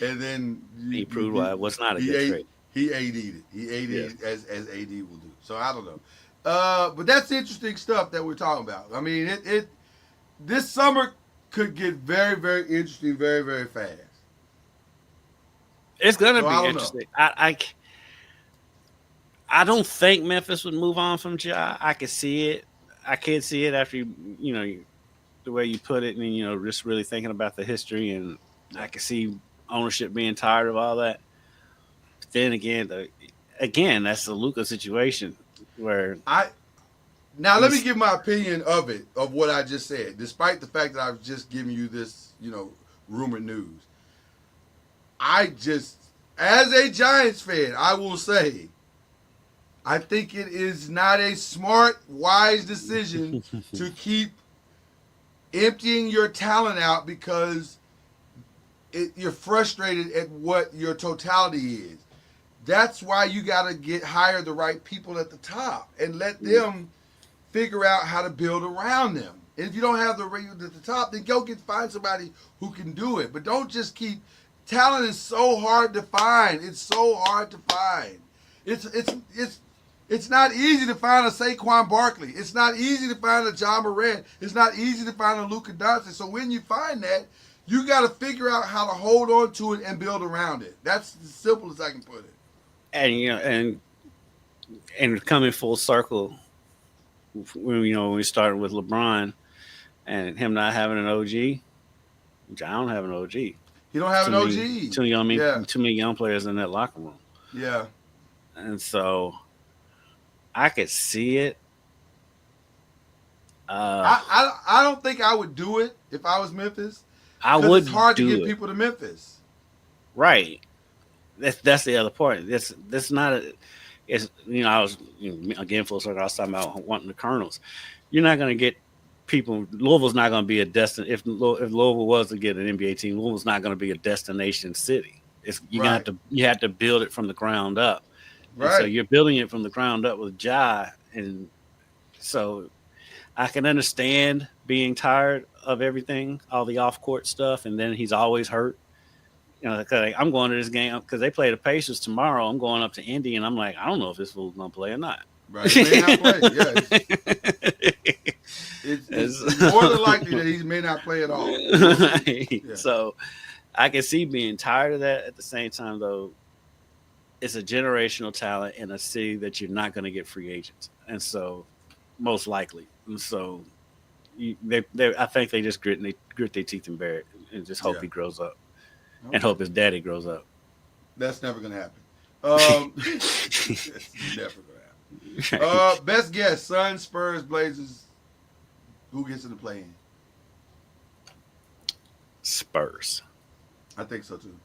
And then he proved why it was not a he good trade. He AD'd it. He AD'd Yes. it as AD will do. So I don't know. But that's interesting stuff that we're talking about. I mean, it this summer could get very, very interesting very, very fast. It's gonna So be I don't know. interesting. I don't think Memphis would move on from Ja. I could see it. I can't see it after you know the way you put it, and just really thinking about the history, and I can see ownership being tired of all that. But then again, that's the Luca situation where Now let me give my opinion of it, of what I just said, despite the fact that I've just given you this, rumored news. As a Giants fan, I will say, I think it is not a smart, wise decision to keep emptying your talent out because you're frustrated at what your totality is. That's why you got to hire the right people at the top and let them figure out how to build around them. And if you don't have the right at the top, then go find somebody who can do it. But don't just keep. Talent is so hard to find. It's so hard to find. It's not easy to find a Saquon Barkley. It's not easy to find a John Morant. It's not easy to find a Luka Doncic. So when you find that, you got to figure out how to hold on to it and build around it. That's as simple as I can put it. And coming full circle, when we started with LeBron and him not having an OG, which I don't have an OG. You don't have an OG. Too many young players in that locker room. Yeah. And so I could see it. I don't think I would do it if I was Memphis. I would. It's hard to do get it. people to Memphis. Right. That's the other part. That's not a. It's I was again full circle. I was talking about wanting the Colonels. You're not going to get people. Louisville's not going to be a destination. If Louisville was to get an NBA team, Louisville's not going to be a destination city. You have to build it from the ground up. Right. And so you're building it from the ground up with Ja, and so I can understand being tired of everything, all the off court stuff, and then he's always hurt. You know, 'cause, like, I'm going to this game because they play the Pacers tomorrow. I'm going up to Indy, and I'm like, I don't know if this fool's gonna play or not. Right, he may not play. Yeah, it's more than likely that he may not play at all. Yeah. So I can see being tired of that. At the same time, though, it's a generational talent in a city that you're not going to get free agents, and so most likely, and so I think they just grit their teeth and bear it, and just hope Yeah. he grows up, Okay. and hope his daddy grows up. That's never gonna happen. It's never gonna happen. Best guess: Suns, Spurs, Blazers. Who gets in the play-in? Spurs. I think so too.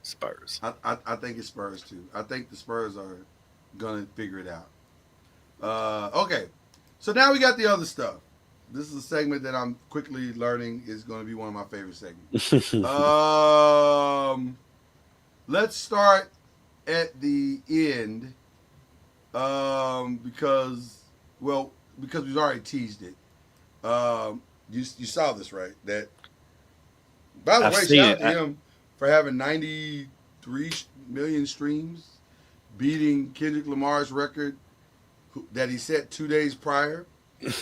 Spurs. I think it's Spurs too. I think the Spurs are gonna figure it out. Okay, so now we got the other stuff. This is a segment that I'm quickly learning is going to be one of my favorite segments. Let's start at the end because we've already teased it. You saw this, right? That, by the I've way, seen shout out it. to him for having 93 million streams, beating Kendrick Lamar's record that he set 2 days prior. I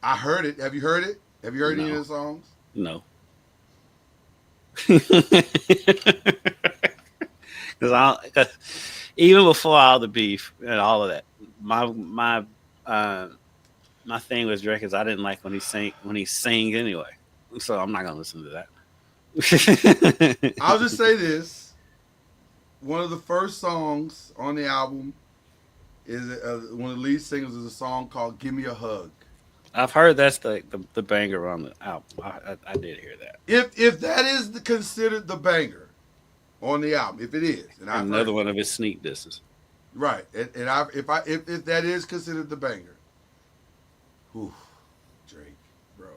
heard it. Have you heard it? Have you heard any of the songs? No. Because even before all the beef and all of that, my thing was Drake is I didn't like when he sang anyway, so I'm not gonna listen to that. I'll just say this: one of the first songs on the album is one of the lead singles is a song called "Give Me a Hug." I've heard that's the banger on the album. I did hear that. If that is considered the banger on the album, if it is, and I've Another heard one of his sneak disses. right, and if that is considered the banger, whew, Drake, bro,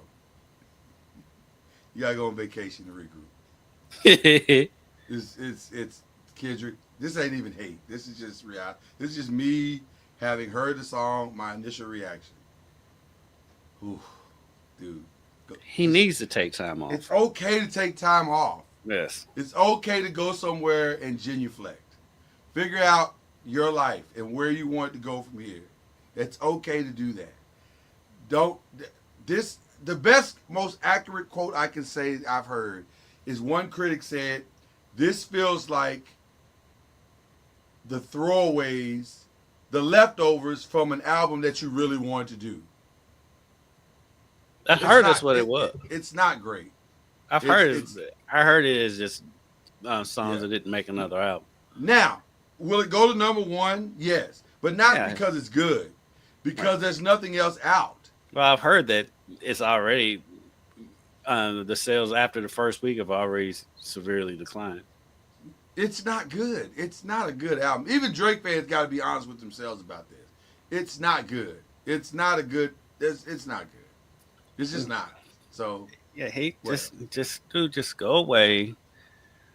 you gotta go on vacation to regroup. It's Kendrick. This ain't even hate. This is just reality. This is just me having heard the song. My initial reaction. Ooh, dude. He needs to take time off. It's okay to take time off. Yes. It's okay to go somewhere and genuflect. Figure out your life and where you want to go from here. It's okay to do that. The best, most accurate quote I can say I've heard is one critic said, "This feels like the throwaways, the leftovers from an album that you really want to do." I heard that's what it was. It's not great. I've heard it. I heard it is just songs that didn't make another album. Now, will it go to number one? Yes, but not because it's good, because there's nothing else out. Well, I've heard that it's already the sales after the first week have already severely declined. It's not good. It's not a good album. Even Drake fans got to be honest with themselves about this. It's not good. It's not a good. It's not good. It's just not. So yeah, just go away.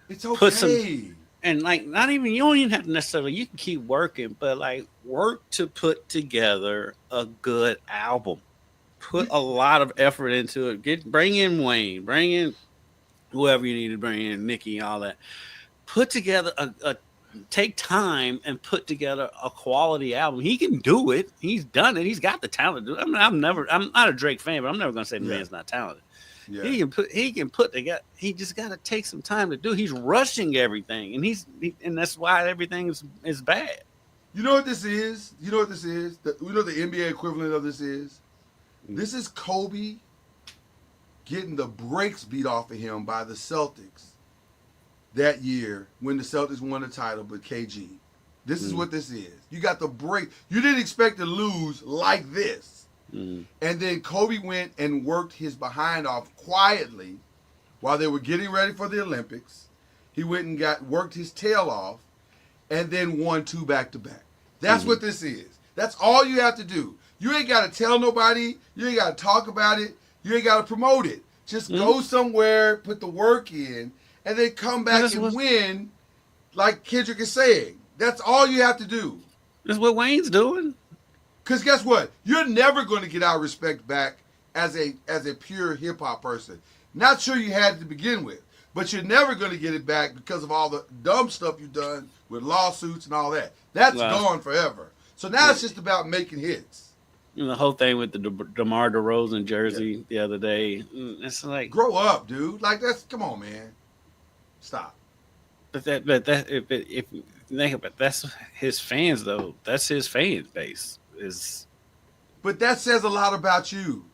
It's okay. Put some, and like not even you don't even have to necessarily. You can keep working, but like work to put together a good album. Put a lot of effort into it. Bring in Wayne. Bring in whoever you need to bring in, Nicki, all that. Put together take time and put together a quality album. He can do it. He's done it. He's got the talent to do it. I mean, I'm not a Drake fan, but I'm never gonna say the man's not talented. Yeah. He can put together. He just got to take some time to do. He's rushing everything, and that's why everything is bad. You know what this is? You know what this is? We know the NBA equivalent of this is. This is Kobe getting the brakes beat off of him by the Celtics that year when the Celtics won the title, but KG. This is what this is. You got the break. You didn't expect to lose like this. And then Kobe went and worked his behind off quietly while they were getting ready for the Olympics. He went and worked his tail off and then won 2 back-to-back. That's what this is. That's all you have to do. You ain't got to tell nobody. You ain't got to talk about it. You ain't got to promote it. Just go somewhere, put the work in, and then come back and win like Kendrick is saying. That's all you have to do. That's what Wayne's doing. Because guess what? You're never going to get our respect back as a pure hip-hop person. Not sure you had it to begin with, but you're never going to get it back because of all the dumb stuff you've done with lawsuits and all that. That's gone forever. So now it's just about making hits. And the whole thing with the DeMar DeRozan jersey the other day, it's like, grow up, dude. Like come on, man. Stop. But if you think about it, that's his fans though. That's his fan base. But that says a lot about you.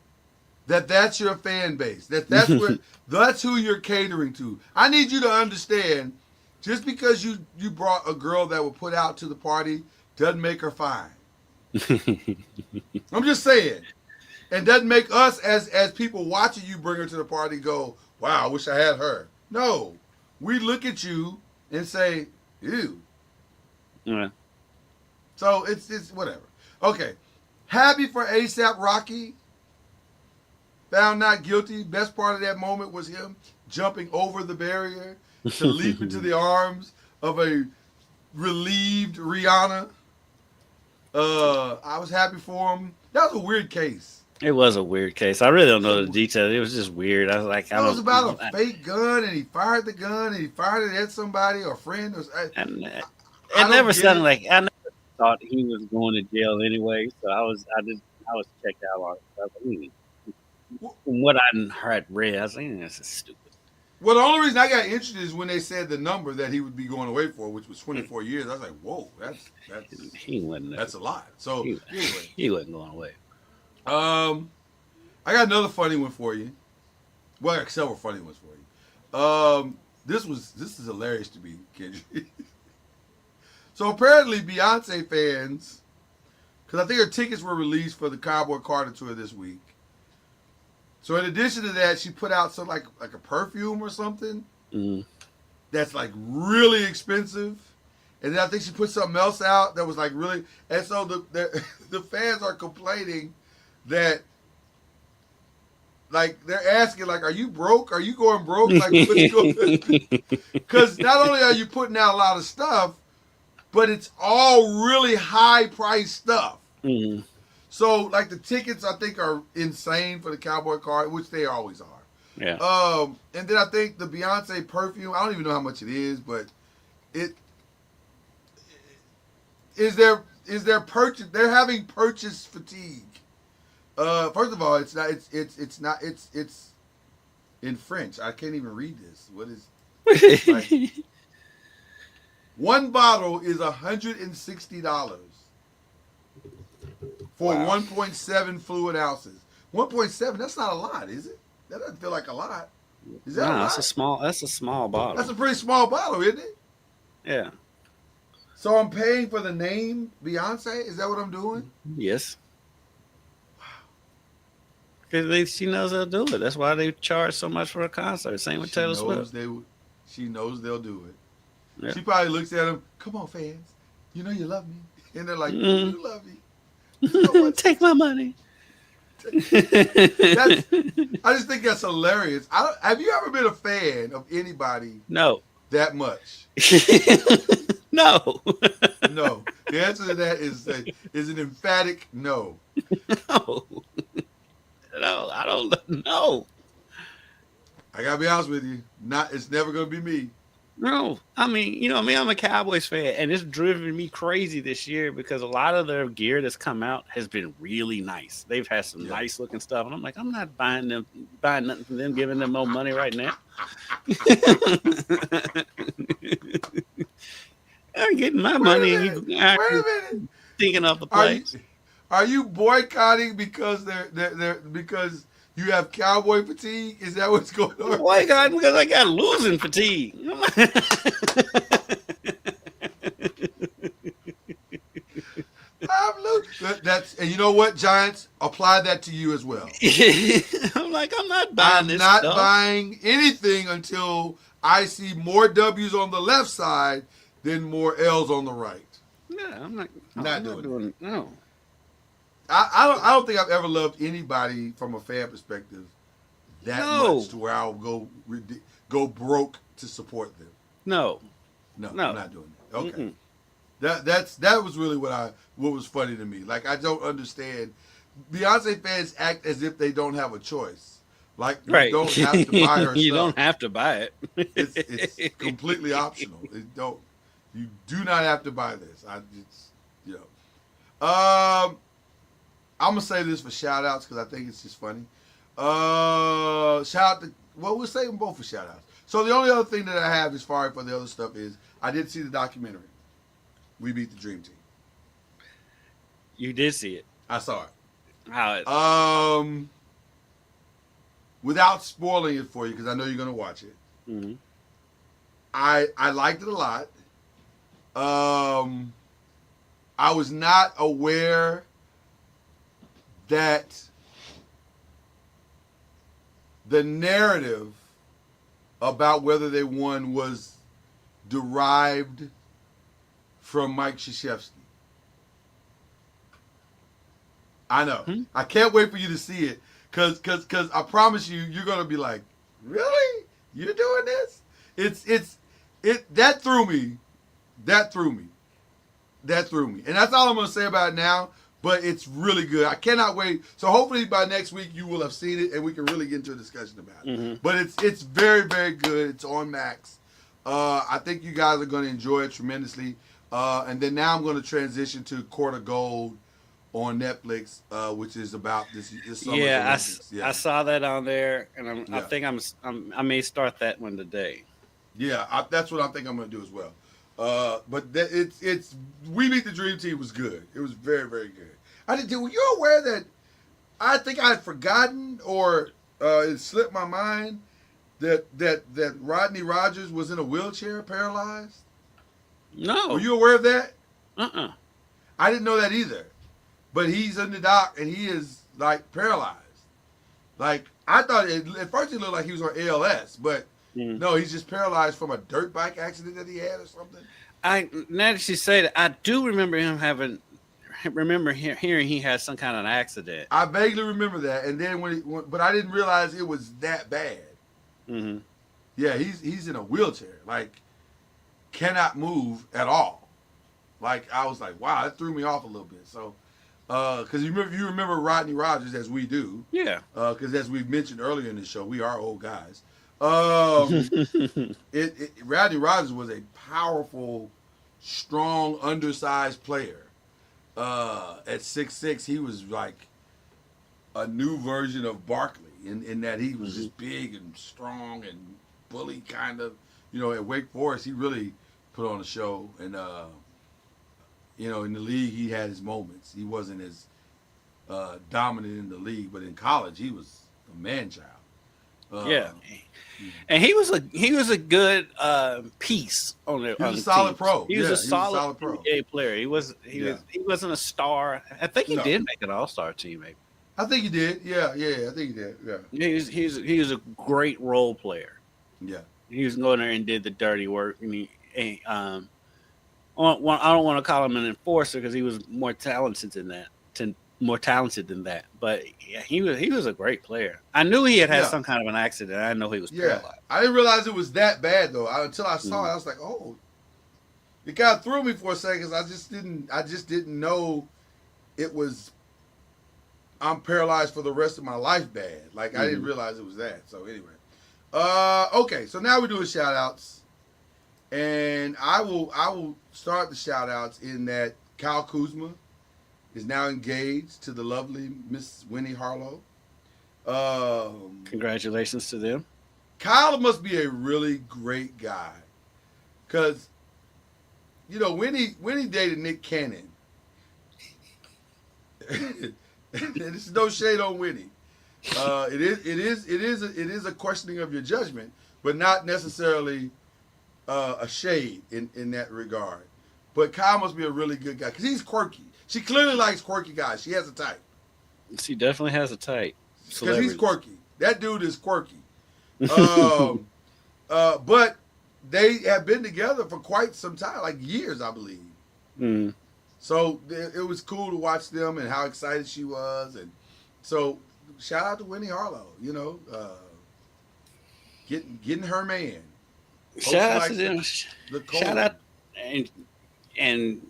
That's your fan base. That's where that's who you're catering to. I need you to understand, just because you brought a girl that will put out to the party doesn't make her fine. I'm just saying. And doesn't make us as people watching you bring her to the party go, wow, I wish I had her. No. We look at you and say, ew. Yeah. So it's whatever. Okay. Happy for ASAP Rocky. Found not guilty. Best part of that moment was him jumping over the barrier to leap into the arms of a relieved Rihanna. I was happy for him. That was a weird case. It was a weird case. I really don't know the details. It was just weird. I was like, it was about a fake gun, and he fired the gun, and he fired it at somebody or a friend. It never sounded like I never thought he was going to jail anyway. So I was checked out on it. I was like, from what I had read, I was like, this is stupid. Well, the only reason I got interested is when they said the number that he would be going away for, which was 24 years. I was like, whoa, that's a lot. So anyway, he wasn't going away. I got another funny one for you. Well, I got several funny ones for you. This is hilarious to me, Kendrick. So apparently Beyonce fans, because I think her tickets were released for the Cowboy Carter tour this week. So in addition to that, she put out some like a perfume or something that's like really expensive. And then I think she put something else out that was like really, and so the fans are complaining that, like, they're asking, like, are you broke? Are you going broke? Like, because not only are you putting out a lot of stuff, but it's all really high priced stuff. Mm-hmm. So, like, the tickets I think are insane for the Cowboy Card, which they always are. Yeah. And then I think the Beyonce perfume, I don't even know how much it is, but they're having purchase fatigue. First of all, it's in French. I can't even read this. What is like, one bottle is $160 for 1.7 fluid ounces. 1.7, that's not a lot, is it? That doesn't feel like a lot. Is that a lot? That's a small bottle. That's a pretty small bottle, isn't it? Yeah. So I'm paying for the name Beyonce? Is that what I'm doing? Yes. Because she knows they'll do it. That's why they charge so much for a concert. Same with Taylor Swift. She knows they'll do it. Yeah. She probably looks at them, come on, fans. You know you love me. And they're like, you love me. Take my money. I just think that's hilarious. Have you ever been a fan of anybody? No. That much? No. No. The answer to that is an emphatic no. No. No, I don't know. I gotta be honest with you. It's never gonna be me. No, I mean, I'm a Cowboys fan, and it's driven me crazy this year because a lot of their gear that's come out has been really nice. They've had some nice looking stuff, and I'm like, I'm not buying nothing from them, giving them more money right now. I'm getting my money, and you wait a minute. Thinking of the place. Are you boycotting because because you have cowboy fatigue? Is that what's going on? Boycotting because I got losing fatigue. And you know what, Giants? Apply that to you as well. I'm like, I'm not buying this stuff. I'm not buying anything until I see more W's on the left side than more L's on the right. Yeah, I'm not doing it. No. I don't think I've ever loved anybody from a fan perspective that much to where I'll go broke to support them. No, I'm not doing that. Okay, that was really what was funny to me. Like, I don't understand. Beyonce fans act as if they don't have a choice. Like you Right. don't have to buy her You stuff. don't have to buy it. It's completely optional. You do not have to buy this. You know. I'm gonna say this for shout outs because I think it's just funny. Shout out to we'll save them both for shout outs. So the only other thing that I have as far as for the other stuff is I did see the documentary. We Beat the Dream Team. You did see it. I saw it. How it? Without spoiling it for you because I know you're gonna watch it. Mm-hmm. I liked it a lot. I was not aware that the narrative about whether they won was derived from Mike Krzyzewski. I know. I can't wait for you to see it because I promise you, you're gonna be like, really? You're doing this? That threw me. That threw me. And that's all I'm gonna say about it now. But it's really good. I cannot wait. So hopefully by next week you will have seen it and we can really get into a discussion about it. Mm-hmm. But it's very, very good. It's on Max. I think you guys are going to enjoy it tremendously. And then now I'm going to transition to Court of Gold on Netflix, which is about this summer's Olympics. I saw that on there, and Yeah. I think I may start that one today. Yeah, that's what I think I'm going to do as well. But it's We Beat the Dream Team was good. It was very, very good. Were you aware that I think I had forgotten or it slipped my mind that Rodney Rogers was in a wheelchair, paralyzed? No. Were you aware of that? Uh-uh. I didn't know that either. But he's in the dock and he is like paralyzed. Like I thought at first it looked like he was on ALS, but no, he's just paralyzed from a dirt bike accident that he had or something. Now that you say that, I do remember him hearing he had some kind of an accident. I vaguely remember that, and then but I didn't realize it was that bad. Mm-hmm. Yeah, he's in a wheelchair, like cannot move at all. Like I was like, wow, that threw me off a little bit. So, because you remember Rodney Rogers as we do, Yeah. Because as we've mentioned earlier in the show, we are old guys. Rodney Rogers was a powerful, strong, undersized player. At 6'6", he was like a new version of Barkley in that he was just big and strong and bully kind of. At Wake Forest, he really put on a show. And, in the league, he had his moments. He wasn't as dominant in the league, but in college, he was a man-child. Yeah. And he was a good piece on the. He was a solid pro. He was a solid pro. NBA player. He wasn't a star. I think he did make an All-Star team, maybe. I think he did. Yeah. I think he did. Yeah. He was a great role player. Yeah. He was going there and did the dirty work. And I don't want to call him an enforcer because he was more talented than that. But yeah, he was a great player. I knew he had some kind of an accident. I know he was paralyzed. I didn't realize it was that bad though. Until I saw it, I was like, oh, it kind of threw me for a second. I just didn't know it was. I'm paralyzed for the rest of my life. Bad. Like I didn't realize it was that. So anyway, okay. So now we're doing shout outs, and I will start the shout outs in that Kyle Kuzma is now engaged to the lovely Miss Winnie Harlow. Congratulations to them. Kyle must be a really great guy. Because, Winnie dated Nick Cannon. There's no shade on Winnie. It is a questioning of your judgment, but not necessarily a shade in that regard. But Kyle must be a really good guy because he's quirky. She clearly likes quirky guys. She has a type. She definitely has a type. Because he's quirky. That dude is quirky. But they have been together for quite some time, like years, I believe. Mm. So it was cool to watch them and how excited she was. And so shout out to Winnie Harlow, getting her man. Shout out to them. Shout out and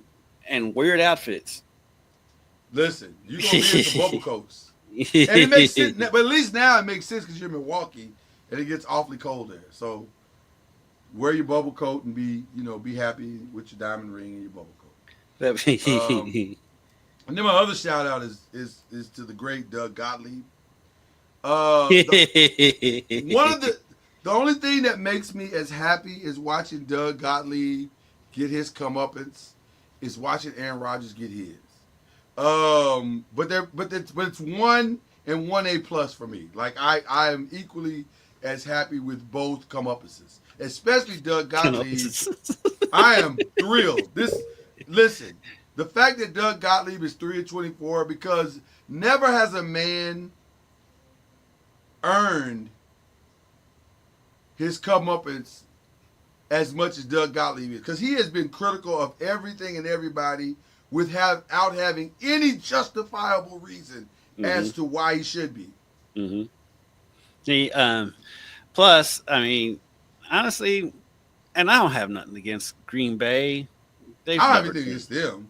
weird outfits. Listen, you're going to be in some bubble coats. And it makes sense, but at least now it makes sense because you're in Milwaukee and it gets awfully cold there. So wear your bubble coat and be happy with your diamond ring and your bubble coat. And then my other shout out is to the great Doug Gottlieb. One of the only thing that makes me as happy as watching Doug Gottlieb get his comeuppance is watching Aaron Rodgers get his. But it's 1 and 1 A+ for me. Like I am equally as happy with both comeupances, especially Doug Gottlieb. I am thrilled. Listen, the fact that Doug Gottlieb is 3-24 because never has a man earned his comeuppance as much as Doug Gottlieb is, because he has been critical of everything and everybody without having any justifiable reason as to why he should be. Mm-hmm. See, plus, I mean, honestly, and I don't have nothing against Green Bay. I don't have anything against them.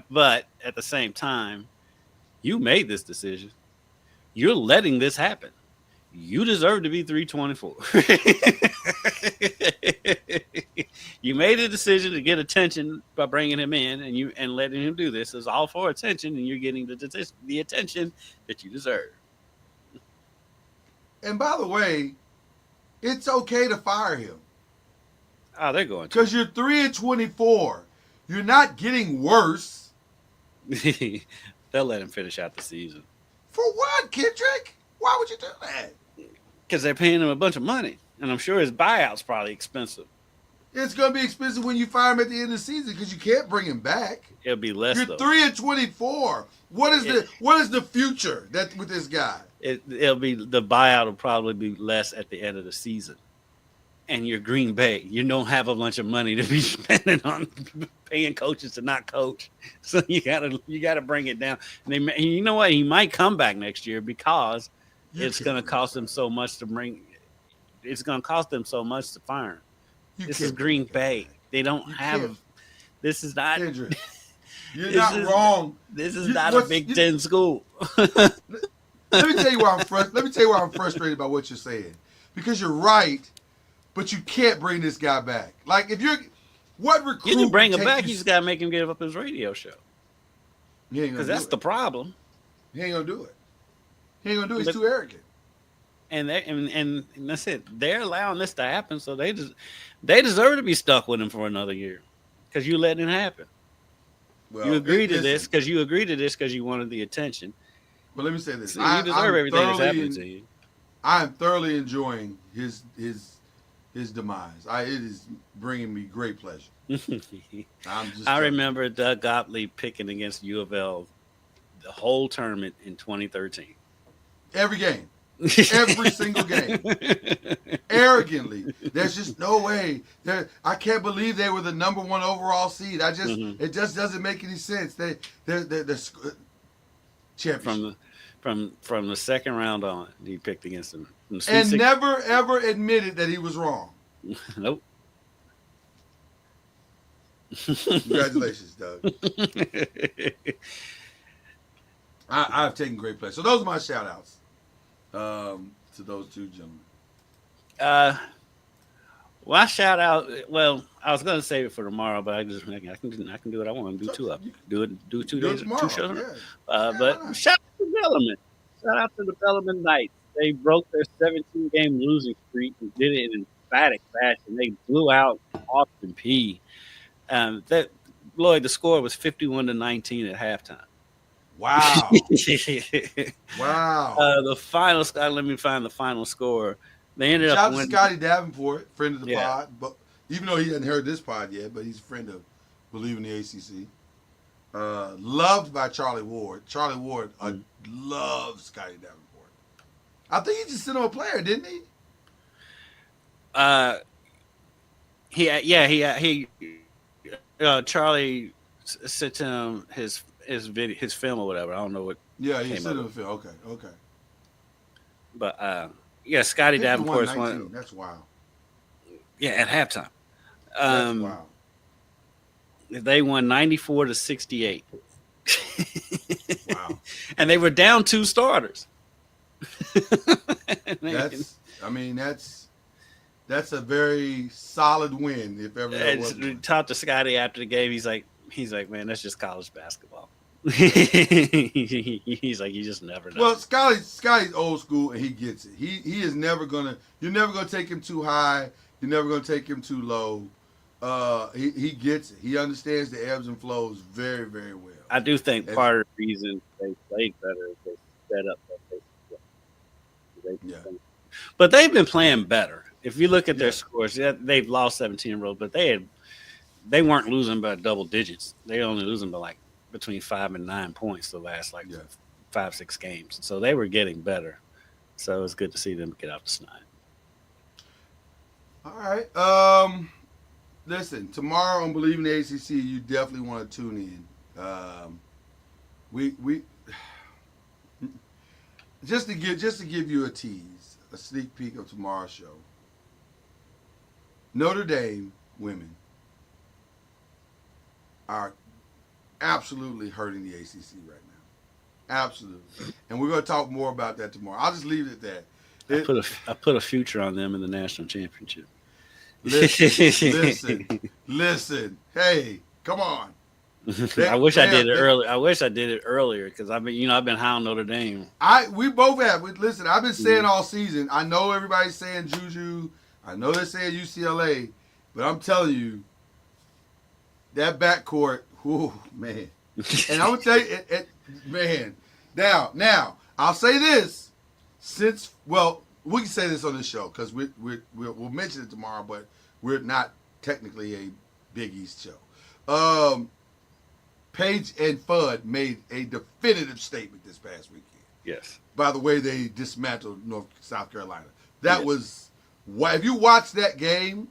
But at the same time, you made this decision. You're letting this happen. You deserve to be 324. You made a decision to get attention by bringing him in and letting him do this. It's all for attention, and you're getting the attention that you deserve. And by the way, it's okay to fire him. Oh, they're going to. Because you're 3-24. You're not getting worse. They'll let him finish out the season. For what, Kendrick? Why would you do that? Because they're paying him a bunch of money. And I'm sure his buyout's probably expensive. It's going to be expensive when you fire him at the end of the season because you can't bring him back. It'll be less, You're though. 3-24. What is the future with this guy? It'll be, the buyout will probably be less at the end of the season. And you're Green Bay. You don't have a bunch of money to be spending on paying coaches to not coach. So you gotta bring it down. And you know what? He might come back next year because it's going to cost them so much to bring. It's going to cost them so much to fire him. This is Green Bay. They don't have. This is not. Kendrick, you're not wrong. This is not a Big Ten school. Let me tell you why I'm frustrated by what you're saying, because you're right, but you can't bring this guy back. Like what recruit? You can bring him back. You just gotta make him give up his radio show. Because that's the problem. He ain't gonna do it. He ain't gonna do it. He's too arrogant. And that's it. They're allowing this to happen, so they deserve to be stuck with him for another year because you letting it happen. Well, you agreed to this because you wanted the attention. But let me say this: so you deserve everything that's happening to you. I am thoroughly enjoying his demise. It is bringing me great pleasure. I remember Doug Gottlieb picking against U of L the whole tournament in 2013. Every game. Every single game. Arrogantly. There's just no way. I can't believe they were the number 1 overall seed. It just doesn't make any sense. They're championship. From the second round on, he picked against them. And never ever admitted that he was wrong. Nope. Congratulations, Doug. I've taken great pleasure. So those are my shout outs to those two gentlemen. Well, shout out. Well, I was going to save it for tomorrow, but I can do what I want. Do two of them. Do 2 days, tomorrow, 2 shows. Yeah. But shout out to Development. Shout out to Development Knights. They broke their 17-game losing streak and did it in emphatic fashion. They blew out Austin P. Lloyd, the score was 51-19 at halftime. Wow. Wow. The final score, let me find the final score. They ended Shout up out to winning. Scotty Davenport, friend of the pod, but even though he hasn't heard this pod yet, but he's a friend of Believe in the ACC. Loved by Charlie Ward. Charlie Ward loves Scotty Davenport. I think he just sent him a player, didn't he? Charlie sent him his video, his film or whatever. I don't know what. Yeah, he sent him a film. Okay. But Scotty Davenport is one. That's wild. Yeah, at halftime. That's wild. They won 94-68. Wow. And they were down 2 starters. That's a very solid win if ever there was And one. talked to Scotty after the game. He's like, man, that's just college basketball. Yeah. He's like, you just never know. Well, Scotty's old school and he gets it. He is never gonna. You're never gonna take him too high. You're never gonna take him too low. He gets it. He understands the ebbs and flows very, very well. I do think part of the reason they played better is they set up that Yeah. But they've been playing better. If you look at their scores, they've lost 17 in a row, but they weren't losing by double digits. They only losing by like between 5 and 9 points the last 5-6 games. So they were getting better. So it's good to see them get out the snide. All right. Listen, tomorrow on Believe in the ACC, you definitely want to tune in. We just to give you a tease, a sneak peek of tomorrow's show. Notre Dame women are absolutely hurting the ACC right now. Absolutely. And we're going to talk more about that tomorrow. I'll just leave it at that. I put a future on them in the national championship. Listen. Hey, come on. I wish I did it early. I wish I did it earlier because I've been high on Notre Dame. We both have. Listen, I've been saying all season. I know everybody's saying Juju. I know they're saying UCLA, but I'm telling you, that backcourt, man. And I'm gonna tell you, man. Now, I'll say this. We can say this on this show because we'll mention it tomorrow, but we're not technically a Big East show. Page and Fudd made a definitive statement this past weekend. Yes. By the way, they dismantled South Carolina. That was why. If you watch that game,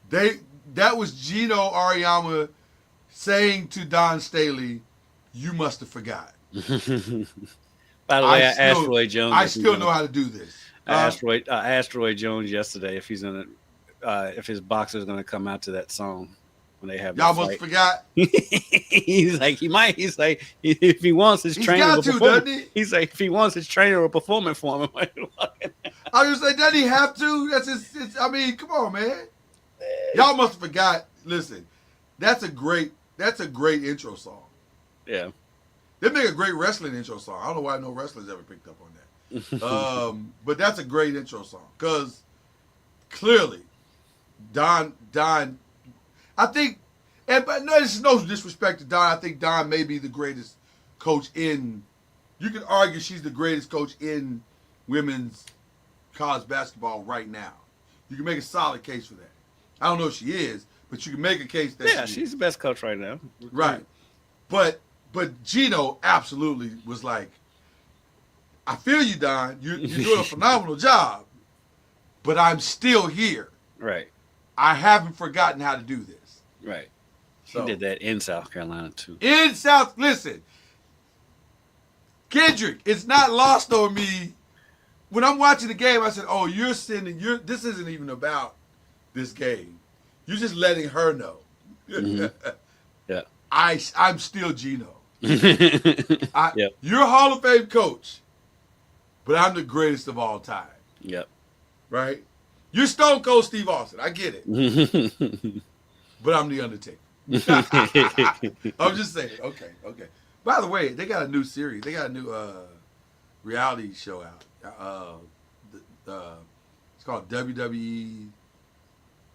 that was Gino Auriemma saying to Don Staley, "You must have forgot." By the way, I asked Roy Jones. I still know how to do this. I asked Roy Jones yesterday if if his boxer's gonna come out to that song when they have. Y'all must have forgot. He's like he might. He's like if he wants his trainer to perform. Doesn't he? He's like if he wants his trainer to perform it for him. I was like, doesn't he have to? That's his. I mean, come on, man. Y'all must have forgot. Listen, that's a great intro song. Yeah. They make a great wrestling intro song. I don't know why no wrestlers ever picked up on that. But that's a great intro song because clearly, Don, I think, but no, this is no disrespect to Don. I think Don may be the greatest coach in. You can argue she's the greatest coach in women's college basketball right now. You can make a solid case for that. I don't know if she is, but you can make a case that she's the best coach right now. Right, but Gino absolutely was like, I feel you, Don. You're doing a phenomenal job, but I'm still here. Right. I haven't forgotten how to do this. Right. He did that in South Carolina too. Listen, Kendrick, it's not lost on me. When I'm watching the game, I said, "Oh, this isn't even about this game. You're just letting her know." Mm-hmm. Yeah. I'm still Gino. Yep. You're a Hall of Fame coach, but I'm the greatest of all time. Yep. Right? You're Stone Cold Steve Austin. I get it. But I'm the Undertaker. I'm just saying. Okay. By the way, they got a new series. They got a new reality show out. It's called WWE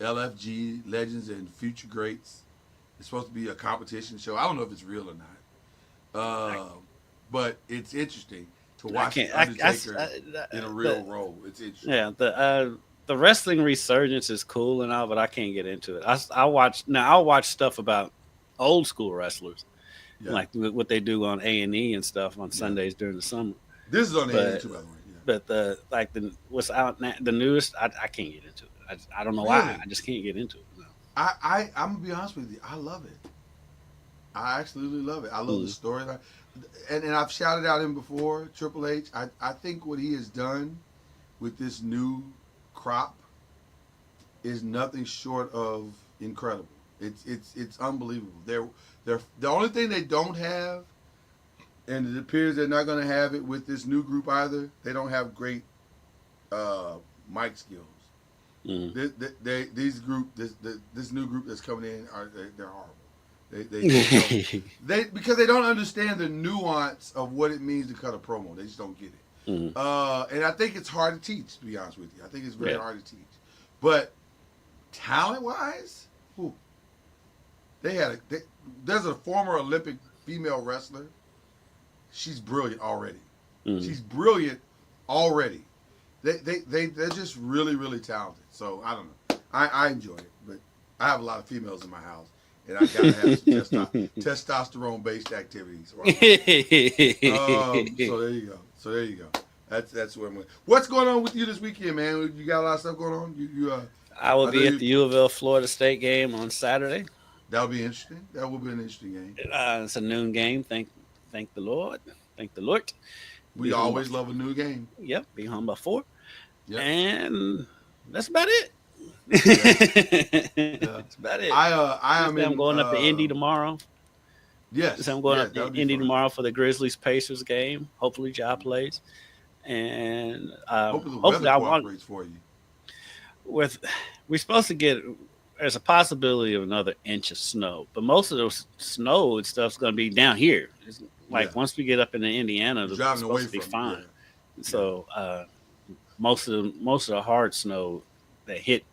LFG Legends and Future Greats. It's supposed to be a competition show. I don't know if it's real or not. But it's interesting to watch Undertaker in a real role. It's interesting. Yeah, the wrestling resurgence is cool and all, but I can't get into it. I'll watch stuff about old school wrestlers, like what they do on A&E and stuff on Sundays during the summer. This is on A&E too, by the way. Yeah. But what's out now, the newest, I can't get into it. I don't know why. I just can't get into it. No. I'm gonna be honest with you. I love it. I absolutely love it. I love the storyline, and I've shouted out him before. Triple H. I think what he has done with this new crop is nothing short of incredible. It's unbelievable. They're the only thing they don't have and it appears they're not going to have it with this new group either. They don't have great mic skills. Mm. This new group that's coming in they're horrible. They because they don't understand the nuance of what it means to cut a promo. They just don't get it. Mm. And I think it's hard to teach. To be honest with you, I think it's very hard to teach. But talent wise, there's a former Olympic female wrestler. She's brilliant already. Mm. She's brilliant already. They're just really, really talented. So I don't know. I enjoy it, but I have a lot of females in my house, and I gotta have some testosterone based activities. So there you go. That's where I'm at. What's going on with you this weekend, man? You got a lot of stuff going on. I will be at the U of L Florida State game on Saturday. That'll be interesting. That will be an interesting game. It's a noon game. Thank the Lord. Thank the Lord. We always love a new game. Yep. Be home by 4. Yep. And that's about it. Yeah. That's about it. I'm going up to Indy tomorrow. Yes. So I'm going up to Indy tomorrow for the Grizzlies Pacers game. Hopefully, Ja plays. And hopefully I want for you. We're supposed to get. There's a possibility of another inch of snow, but most of the snow and stuff's going to be down here. It's like once we get up into Indiana, it's supposed to be fine. Yeah. So most of the hard snow that hit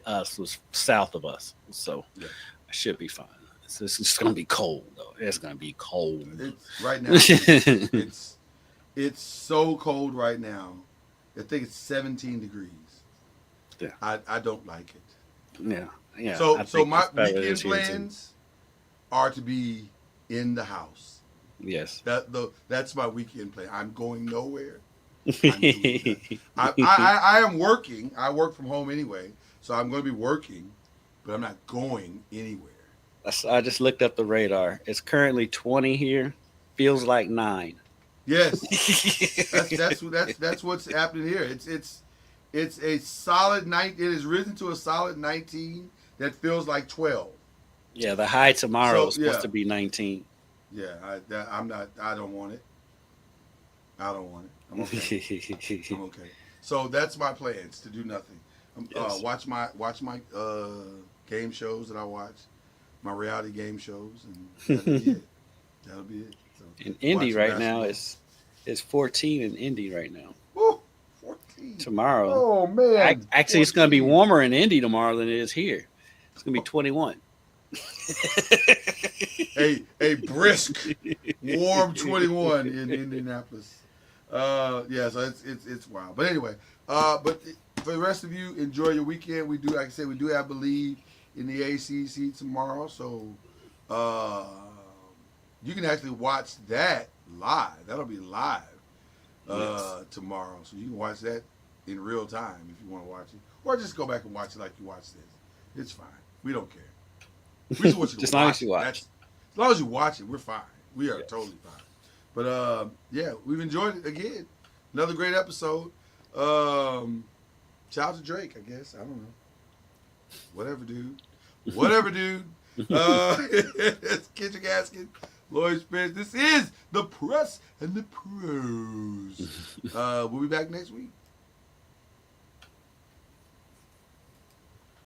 us was south of us, so it should be fine. It's just going to be cold though. It's going to be cold. Right now. It's so cold right now. I think it's 17 degrees. Yeah, I don't like it. Yeah. Yeah. So my weekend plans are to be in the house. Yes. That's my weekend plan. I'm going nowhere. I am working. I work from home anyway, so I'm going to be working, but I'm not going anywhere. I just looked up the radar. It's currently 20 here. Feels like 9. Yes. that's what's happening here. It's a solid night. It has risen to a solid 19 that feels like 12. Yeah, the high tomorrow is supposed to be 19. Yeah, I'm not. I don't want it. I'm okay. I'm okay. So that's my plans, to do nothing. Watch my game shows that I watch, my reality game shows, and that'll be it. That'll be it. So in Indy right now, it's 14 in Indy right now. Woo, 14 tomorrow. Oh man! Actually, 14. It's going to be warmer in Indy tomorrow than it is here. It's going to be 21. a brisk, warm 21 in Indianapolis. So it's wild. But anyway, but for the rest of you, enjoy your weekend. We do, like I said, we do have Believe in the ACC tomorrow, so you can actually watch that live. That'll be live tomorrow, so you can watch that in real time if you want to watch it, or just go back and watch it like you watch this. It's fine. We don't care. We just want you to as long as you watch. As long as you watch it, we're fine. We are totally fine. But we've enjoyed it again. Another great episode. Shout out to Drake, I guess. I don't know. Whatever, dude. It's Kitchen Gaskin, Lloyd Spence. This is the Press and the Pros. We'll be back next week.